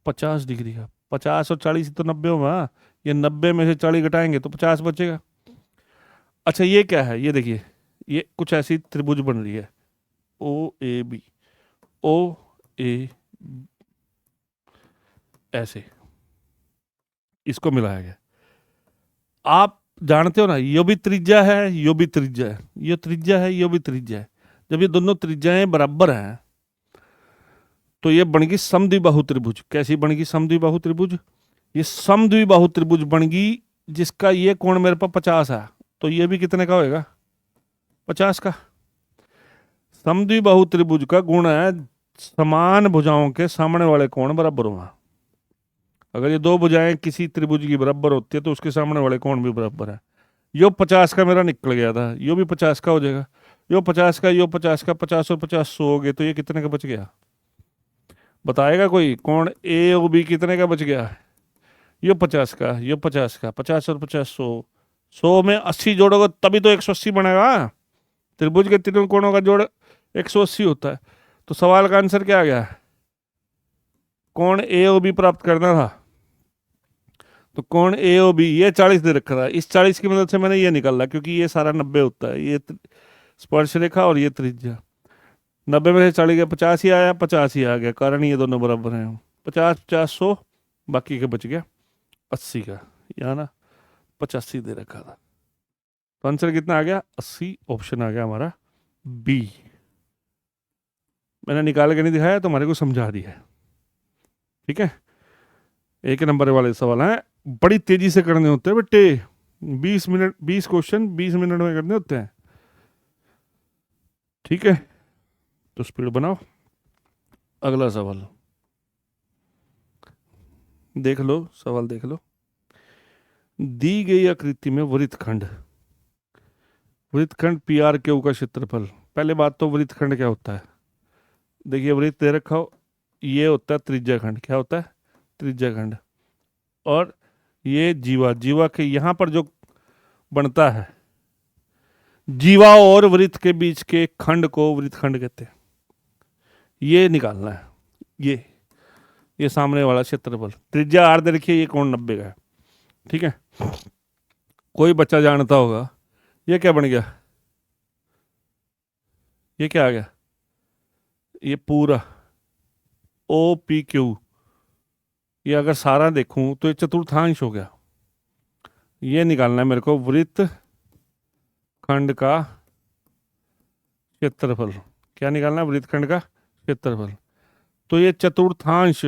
50 डिग्री का। 50 और 40 तो 90 होगा। ये 90 में से 40 घटाएंगे तो 50 बचेगा। अच्छा, ये क्या है? ये देखिए, ये कुछ ऐसी त्रिभुज बन रही है, ओ ए बी, ओ ए, ऐसे इसको मिलाया गया। आप जानते हो ना, यो भी त्रिज्या है, यो भी त्रिज्या है, यो त्रिज्या है, यो भी त्रिज्या है। जब ये दोनों त्रिज्याएं बराबर हैं तो ये बन गई समद्विबाहु त्रिभुज। कैसी बन गई समद्विबाहु त्रिभुज? ये समद्विबाहु त्रिभुज बन गई जिसका ये कोण मेरे पास 50 है, तो ये भी कितने का होएगा? 50 का। समद्विबाहु त्रिभुज का गुण है समान भुजाओं के सामने वाले कोण बराबर होना। अगर ये दो भुजाएं किसी त्रिभुज की बराबर होती है तो उसके सामने वाले कोण भी बराबर है। यो 50 का मेरा निकल गया था, यो भी 50 का हो जाएगा। यो 50 का, यो 50 का, 50 और 50 100 हो गए, तो ये कितने का बच गया? बताएगा कोई? कोण ए ओ बी कितने का बच गया? यो 50 का, यो 50 का, 50 और 50 100। 100 में 80 जोड़ोगे तभी तो 180 बनेगा। त्रिभुज के तीनों कोणों का जोड़ 180 होता है। तो सवाल का आंसर क्या आ गया? कोण ए ओ बी प्राप्त करना था। तो कोण ए ओ बी, ये 40 दे रखा था, इस 40 की मदद से मैंने ये निकाला, क्योंकि ये सारा 90 होता है, ये स्पर्श रेखा और ये त्रिज्या। 90 में से 40 गया, 50 ही आया, 50 ही आ गया, कारण ये दोनों बराबर हैं। 50 50 100, बाकी के बच गया 80 का, यहाँ ना 85 दे रखा था। तो आंसर कितना आ गया? 80। ऑप्शन आ गया हमारा बी। मैंने निकाल के नहीं दिखाया, तुम्हारे को समझा दिया है। ठीक है, एक नंबर वाले सवाल हैं, बड़ी तेजी से करने होते हैं बेटे। 20 मिनट, 20 क्वेश्चन 20 मिनट में करने होते हैं। ठीक है, तो स्पीड बनाओ। अगला सवाल देख लो, सवाल देख लो। दी गई आकृति में वृत्तखंड, वृत्तखंड पी आर क्यू का क्षेत्रफल। पहले बात तो वृत्तखंड क्या होता है, देखिए वृत्त दे रखा हो, ये होता है त्रिज्याखंड। क्या होता है? त्रिज्याखंड। और ये जीवा, जीवा के यहाँ पर जो बनता है, जीवा और वृत्त के बीच के खंड को वृत्तखंड कहते हैं। ये निकालना है, ये सामने वाला क्षेत्रफल। त्रिज्या आर दे रखिए, ये कोण 90 का है। ठीक है, कोई बच्चा जानता होगा ये क्या बन गया, ये क्या आ गया, ये पूरा ओ पी क्यू, ये अगर सारा देखूं तो ये चतुर्थांश हो गया। ये निकालना है मेरे को वृत्त खंड का क्षेत्रफल। क्या निकालना है? वृत्तखंड का क्षेत्रफल। तो ये चतुर्थांश,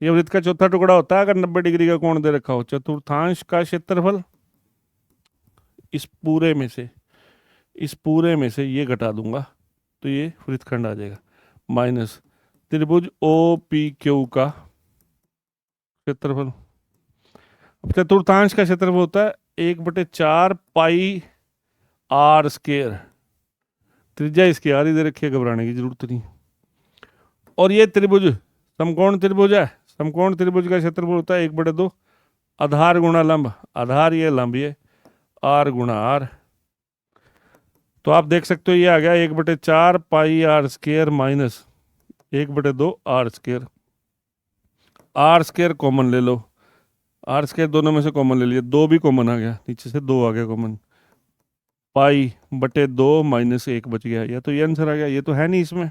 ये वृत्त का चौथा टुकड़ा होता है अगर 90 डिग्री का कोण दे रखा हो। चतुर्थांश का क्षेत्रफल इस पूरे में से, इस पूरे में से ये घटा दूंगा तो ये वृत्तखंड आ जाएगा, माइनस त्रिभुज ओ पी क्यू का क्षेत्रफल। अब चतुर्थांश का क्षेत्रफल होता है 1/4 पाई आर स्क्वायर। त्रिज्या इसकी आर ही दे रखी है, घबराने की जरूरत नहीं। और ये त्रिभुज समकोण त्रिभुज है, समकोण त्रिभुज का क्षेत्रफल होता है 1/2 आधार गुणा लंब, आधार ये लंब ये, आर गुणा आर। तो आप देख सकते हो ये आ गया 1/4 pi r square minus 1/2 r square. R square common ले लो, आर स्क्वायर दोनों में से कॉमन ले लिया, 2 भी कॉमन आ गया, नीचे से 2 आ गया कॉमन, पाई/2 माइनस 1 बच गया। या तो ये आंसर आ गया, ये तो है नहीं इसमें,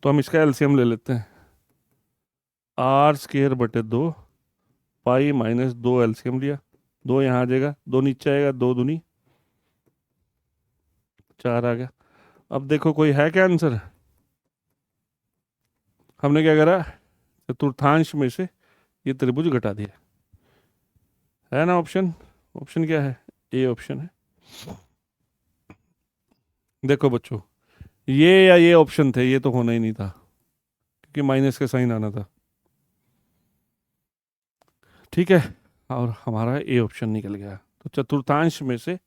तो हम इसका एलसीएम ले लेते हैं। आर स्क्वायर बटे 2 पाई माइनस 2 एलसीएम लिया, 2 यहाँ आ जाएगा, 2 नीचे आएगा, 2 दूनी 4 आ गया। अब देखो कोई है क्या आंसर? हमने क्या करा, चतुर्थांश में से ये त्रिभुज घटा दिया, है ना ऑप्शन? ऑप्शन क्या है? ए ऑप्शन है। देखो बच्चों, ये या ये ऑप्शन थे, ये तो होना ही नहीं था क्योंकि माइनस का साइन आना था। ठीक है, और हमारा ए ऑप्शन निकल गया। तो चतुर्थांश में से,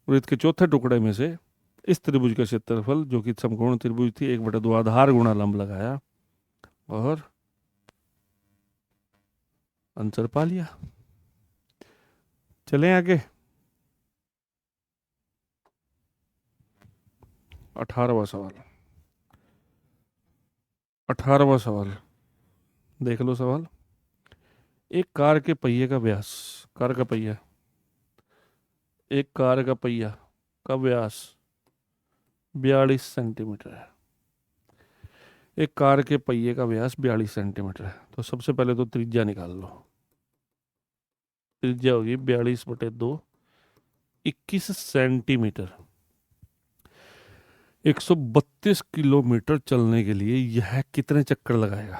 वृत्त के चौथे टुकड़े में से इस त्रिभुज का क्षेत्रफल जो कि समकोण त्रिभुज थी 1/2 आधार गुणा लंब लगाया और आंसर पा लिया। चलें आगे। 18वां सवाल, 18वां सवाल देख लो। सवाल, एक कार के पहिए का व्यास, कार का पहिया, एक कार का पहिया का व्यास 42 सेंटीमीटर है। एक कार के पहिए का व्यास 42 सेंटीमीटर है। तो सबसे पहले तो त्रिज्या निकाल लो। त्रिज्या होगी 42/2, 21 सेंटीमीटर। 132 किलोमीटर चलने के लिए यह कितने चक्कर लगाएगा?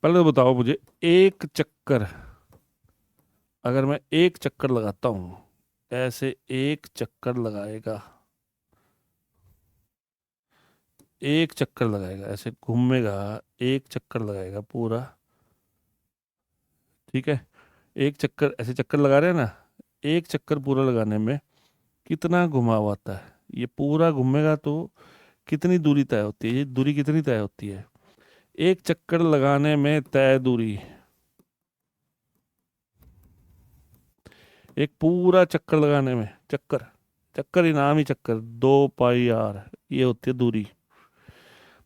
पहले तो बताओ मुझे, एक चक्कर, अगर मैं एक चक्कर लगाता हूं, ऐसे एक चक्कर लगाएगा, एक चक्कर लगाएगा, ऐसे घूमेगा, एक चक्कर लगाएगा पूरा। ठीक है, एक चक्कर, ऐसे चक्कर लगा रहे हैं ना, एक चक्कर पूरा लगाने में कितना घुमाव आता है? ये पूरा घूमेगा तो कितनी दूरी तय होती है? ये दूरी कितनी तय होती है? एक चक्कर लगाने में तय दूरी, एक पूरा चक्कर लगाने में, चक्कर, चक्कर ही नाम ही चक्कर, 2 पाई आर, ये होती है दूरी,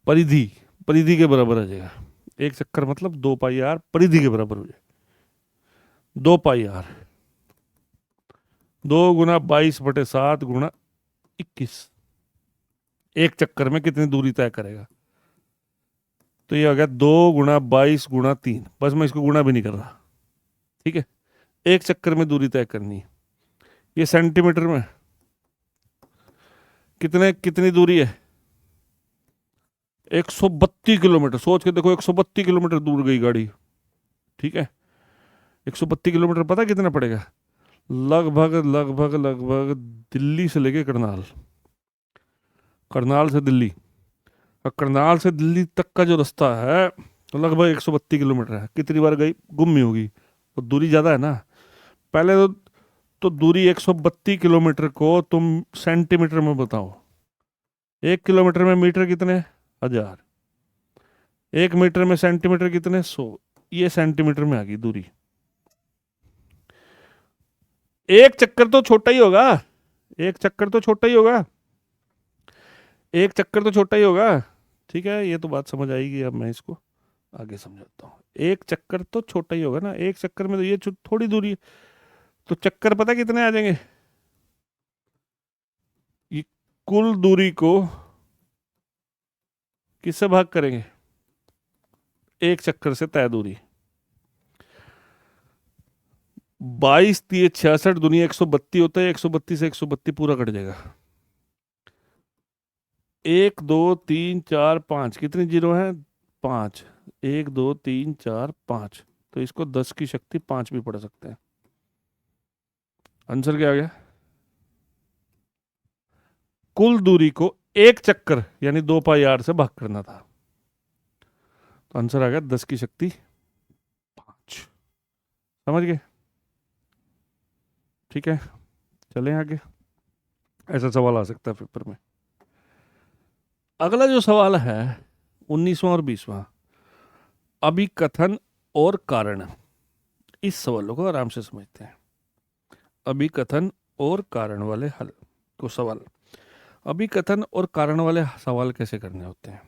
परिधि, परिधि के बराबर आ जाएगा। एक चक्कर मतलब 2 पाई आर परिधि के बराबर हो जाए। 2 पाई आर 2 गुना 22/7 गुना 21, एक चक्कर में कितनी दूरी तय करेगा? तो ये हो गया 2 गुना 22 गुना 3, बस मैं इसको गुणा भी नहीं कर रहा। ठीक है, एक चक्कर में दूरी तय करनी है। ये सेंटीमीटर में कितनी दूरी है? 132 किलोमीटर। सोच के देखो, 132 किलोमीटर दूर गई गाड़ी। ठीक है, 132 किलोमीटर पता कितना पड़ेगा? लगभग लगभग लगभग दिल्ली से लेके करनाल, करनाल से दिल्ली, और करनाल से दिल्ली तक का जो रास्ता है तो लगभग 132 किलोमीटर है। कितनी बार गई? गुम्मी होगी, वो दूरी ज़्यादा है ना। पहले तो दूरी 132 किलोमीटर को तुम सेंटीमीटर में बताओ। 1 किलोमीटर में मीटर कितने? 1000। 1 मीटर में सेंटीमीटर कितने? 100। ये सेंटीमीटर में आ गई दूरी। एक चक्कर तो छोटा ही होगा, एक चक्कर तो छोटा ही होगा, एक चक्कर तो छोटा ही होगा। ठीक है, ये तो बात समझ आएगी। अब मैं इसको आगे समझाता हूँ। एक चक्कर तो छोटा ही होगा ना, एक चक्कर में तो ये थोड़ी दूरी है। तो चक्कर पता कितने आ जाएंगे? ये कुल दूरी को किससे भाग करेंगे? एक चक्कर से तय दूरी। 22 3 66 दुनिया 132 होता है, 132 से 132 पूरा कट जाएगा। 1 2 3 4 5 कितनी जीरो है? 5। 1 2 3 4 5, तो इसको 10 की शक्ति 5 भी पढ़ सकते हैं। आंसर क्या आ गया? कुल दूरी को एक चक्कर यानी 2 पाई आर से भाग करना था, तो आंसर आ गया 10 की शक्ति 5। समझ गए? ठीक है, चलें आगे। ऐसा सवाल आ सकता है पेपर में। अगला जो सवाल है 19वां और 20वां, अभिकथन और कारण। इस सवालों को आराम से समझते हैं। अभिकथन और कारण वाले हल को सवाल। अभिकथन और कारण वाले सवाल कैसे करने होते हैं?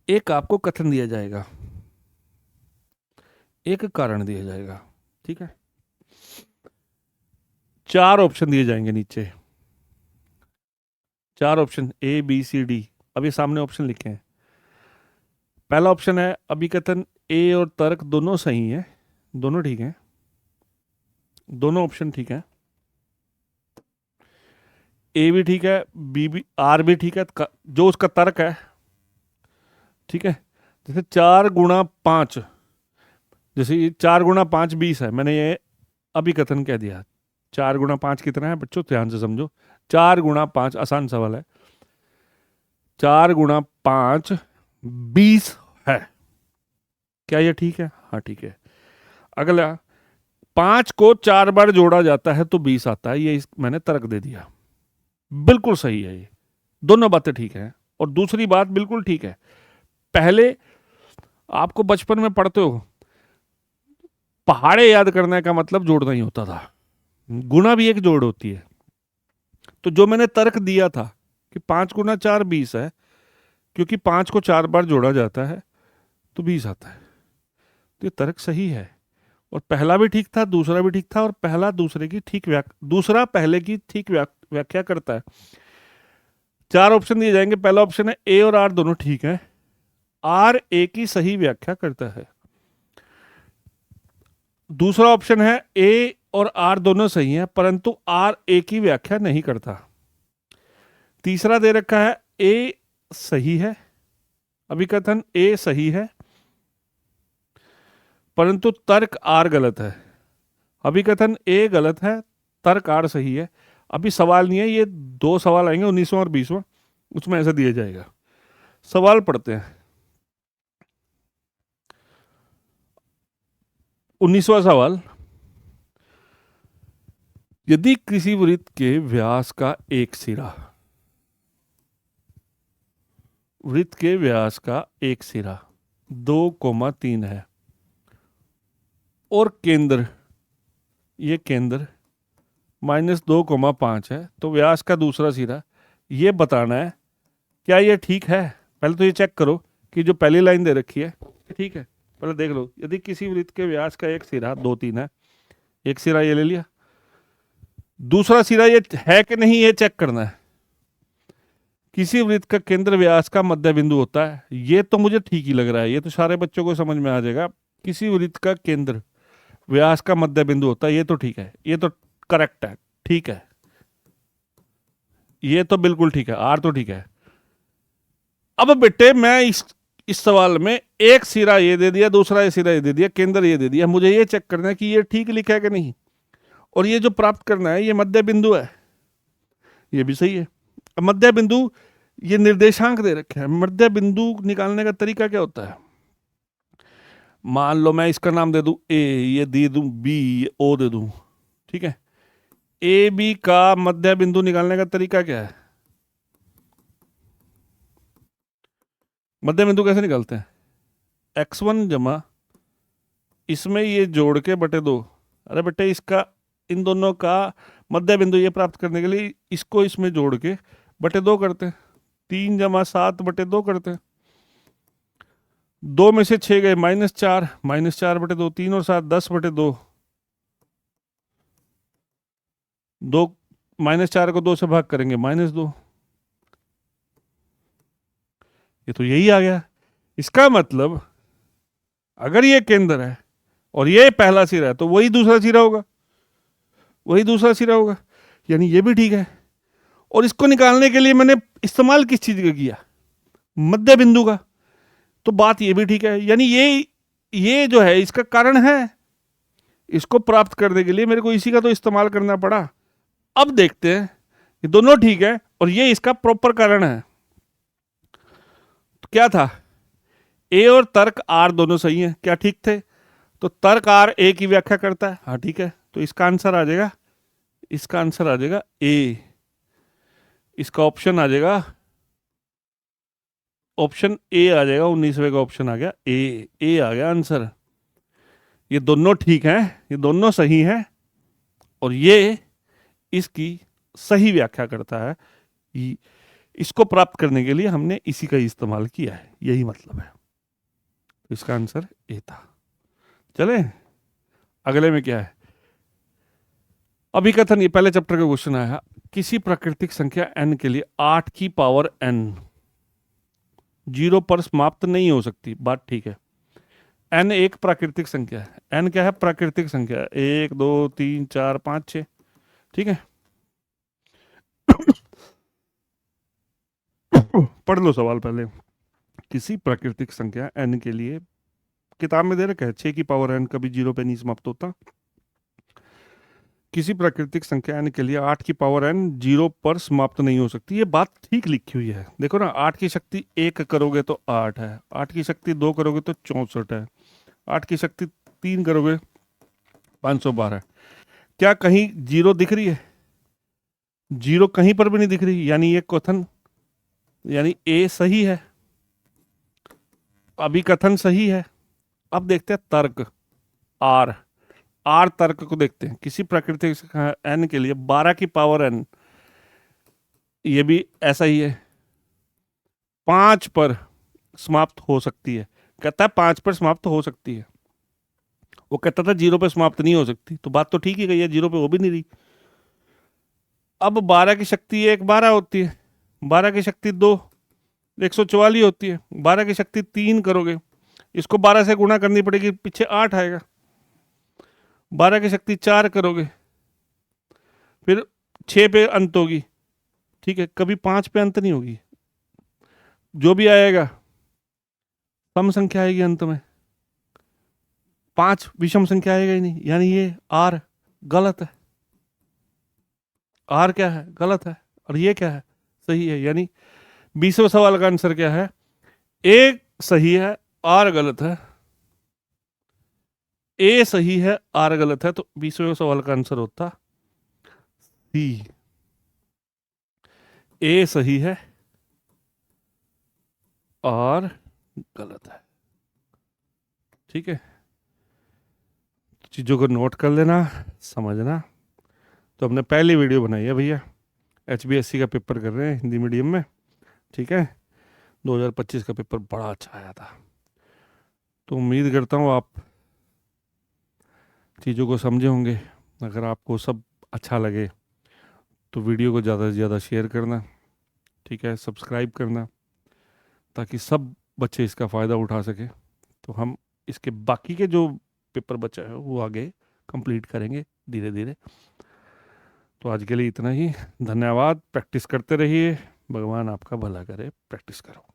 एक आपको कथन दिया जाएगा, एक कारण दिया जाएगा, ठीक है। 4 ऑप्शन दिए जाएंगे नीचे, 4 option A B C D. अब ये सामने ऑप्शन लिखे हैं। पहला ऑप्शन है अभिकथन ए और तर्क दोनों सही हैं, दोनों ठीक हैं, दोनों ऑप्शन ठीक हैं। ए भी ठीक है, बी भी, आर भी ठीक है, जो उसका तर्क है, ठीक है। जैसे 4 गुणा 5, जैसे 4 गुणा 5 20 है, मैंने ये अभिकथन कह दिया। 4 गुणा 5 कितना है बच्चों? ध्यान से समझो। 4 गुणा 5 आसान सवाल है। 4 गुणा 5 20 है। क्या ये ठीक है? हाँ ठीक है। अगला, 5 को 4 बार जोड़ा जाता है तो 20 आता है, ये मैंने तर्क दे दिया, बिल्कुल सही है। ये दोनों बातें ठीक हैं। और दूसरी बात बिल्कुल ठीक है, पहले आपको बचपन में पढ़ते हो, पहाड़े याद करने का मतलब जोड़ना ही होता था, गुणा भी एक जोड़ होती है। तो जो मैंने तर्क दिया था कि 5 गुणा 4 20 है, क्योंकि 5 को 4 बार जोड़ा जाता है तो 20 आता है, तो ये तर्क सही है। और पहला भी ठीक था, दूसरा भी ठीक था, और पहला दूसरे की ठीक दूसरा पहले की ठीक व्याख्या करता है। 4 ऑप्शन दिए जाएंगे। पहला ऑप्शन है ए और आर दोनों ठीक है, आर ए की सही व्याख्या करता है। दूसरा ऑप्शन है ए और आर दोनों सही हैं, परंतु आर ए की व्याख्या नहीं करता। तीसरा दे रखा है ए सही है, अभिकथन ए सही है, परंतु तर्क आर गलत है। अभिकथन ए गलत है, तर्क आर सही है। अभी सवाल नहीं है, ये 2 सवाल आएंगे 19वां और 20वां, उसमें ऐसा दिया जाएगा। सवाल पढ़ते हैं। 19वां सवाल, यदि किसी वृत्त के व्यास का एक सिरा, वृत्त के व्यास का एक सिरा 2,3 है और केंद्र, ये केंद्र -2,5 है, तो व्यास का दूसरा सिरा ये बताना है। क्या ये ठीक है? पहले तो ये चेक करो कि जो पहली लाइन दे रखी है ठीक है। पहले देख लो, यदि किसी वृत्त के व्यास का एक सिरा 2 3 है, एक सिरा ये ले लिया, दूसरा सिरा ये है कि नहीं ये चेक करना है। किसी वृत्त का केंद्र व्यास का मध्य बिंदु होता है, ये तो मुझे ठीक ही लग रहा है, ये तो सारे बच्चों को समझ में आ जाएगा। किसी वृत्त का केंद्र व्यास का मध्य बिंदु होता है, ये तो ठीक है, ये तो करेक्ट है, ठीक है, ये तो बिल्कुल ठीक है, आर तो ठीक है। अब बेटे मैं इस सवाल में एक सिरा ये दे दिया, दूसरा ये सिरा ये दे दिया, केंद्र ये दे दिया, मुझे ये चेक करना है कि ये ठीक लिखा है कि नहीं, और ये जो प्राप्त करना है ये मध्य बिंदु है, ये भी सही है। अब मध्य बिंदु, ये निर्देशांक दे रखे हैं। मध्य बिंदु निकालने का तरीका क्या होता है? मान लो मैं इसका नाम दे दूं ए, ये दे दूं बी, ये ओ दे दूं, ठीक है। ए बी का मध्य बिंदु निकालने का तरीका क्या है? मध्य बिंदु कैसे निकालते हैं? x1 जमा इसमें ये जोड़ के बटे 2। अरे बेटे इसका, इन दोनों का मध्य बिंदु ये प्राप्त करने के लिए इसको इसमें जोड़ के बटे 2 करते हैं। 3 जमा 7 बटे 2 करते हैं। 2 में से 6 गए -4, -4 बटे 2, 3 और 7 10 बटे 2। 2 -4 को 2 से भाग करेंगे -2। ये तो यही आ गया। इसका मतलब अगर ये केंद्र है और ये पहला सिरा है तो वही दूसरा सिरा होगा, वही दूसरा सिरा होगा, यानी ये भी ठीक है। और इसको निकालने के लिए मैंने इस्तेमाल किस चीज का किया? मध्य बिंदु का। तो बात ये भी ठीक है, यानी ये जो है इसका कारण है। इसको प्राप्त करने के लिए मेरे को इसी का तो इस्तेमाल करना पड़ा। अब देखते हैं, ये दोनों ठीक है और ये इसका प्रॉपर कारण है। तो क्या था? ए और तर्क आर दोनों सही हैं। क्या ठीक थे? तो तर्क आर ए की व्याख्या करता है, हाँ ठीक है। तो इसका आंसर आ जाएगा, इसका आंसर आ जाएगा ए। इसका ऑप्शन आ जाएगा, ऑप्शन ए आ जाएगा। 19वें का ऑप्शन आ गया ए आ गया आंसर। ये दोनों ठीक हैं, ये दोनों सही हैं और ये इसकी सही व्याख्या करता है। इसको प्राप्त करने के लिए हमने इसी का इस्तेमाल किया है, यही मतलब है। तो इसका आंसर ए था। चले अगले में क्या है? अभिकथन, ये पहले चैप्टर का क्वेश्चन आया। किसी प्राकृतिक संख्या n के लिए 8 की पावर n 0 पर समाप्त नहीं हो सकती। बात ठीक है। n एक प्राकृतिक संख्या है। n क्या है? प्राकृतिक संख्या। 1 2 3 4 5 6, ठीक है। पढ़ लो सवाल पहले। किसी प्राकृतिक संख्या n के लिए, किताब में दे रखा है 6 की पावर n कभी 0 पे नहीं समाप्त होता। किसी प्राकृतिक संख्या n के लिए 8 की पावर n 0 पर समाप्त नहीं हो सकती। ये बात ठीक लिखी हुई है। देखो ना, 8 की शक्ति 1 करोगे तो 8 है, 8 की शक्ति 2 करोगे तो 64 है, 8 की शक्ति 3 करोगे 512 है। क्या कहीं 0 दिख रही है? 0 कहीं पर भी नहीं दिख रही, यानी ये कथन, यानी ए सही है, अभिकथन सही है। अब देखते हैं तर्क आर तर्क को देखते हैं। किसी प्राकृतिक संख्या n के लिए 12 की पावर n, ये भी ऐसा ही है, 5 पर समाप्त हो सकती है। कहता है 5 पर समाप्त हो सकती है, वो कहता था 0 पर समाप्त नहीं हो सकती। तो बात तो ठीक ही गई है, 0 पे हो भी नहीं रही। अब 12 की शक्ति 1 12 होती है, 12 की शक्ति 2 144 होती है, 12 की शक्ति 3 करोगे, इसको 12 से गुणा करनी पड़ेगी, पीछे 8 आएगा। 12 की शक्ति 4 करोगे, फिर 6 पे अंत होगी, ठीक है, कभी 5 पे अंत नहीं होगी। जो भी आएगा सम संख्या आएगी अंत में, 5 विषम संख्या आएगा ही नहीं, यानी ये आर गलत है। आर क्या है? गलत है। और ये क्या है? सही है। यानी 20वें सवाल का आंसर क्या है? ए सही है, आर गलत है। ए सही है, आर गलत है, तो 20वें सवाल का आंसर होता सी। ए सही है, आर गलत है। ठीक है, चीजों को नोट कर लेना, समझना। तो हमने पहली वीडियो बनाई है भैया, HBSC का पेपर कर रहे हैं हिंदी मीडियम में, ठीक है। 2025 का पेपर बड़ा अच्छा आया था, तो उम्मीद करता हूँ आप चीज़ों को समझे होंगे। अगर आपको सब अच्छा लगे तो वीडियो को ज़्यादा से ज़्यादा शेयर करना, ठीक है, सब्सक्राइब करना, ताकि सब बच्चे इसका फ़ायदा उठा सके। तो हम इसके बाकी के जो पेपर बचा है वो आगे कंप्लीट करेंगे धीरे धीरे। तो आज के लिए इतना ही, धन्यवाद। प्रैक्टिस करते रहिए, भगवान आपका भला करे, प्रैक्टिस करो।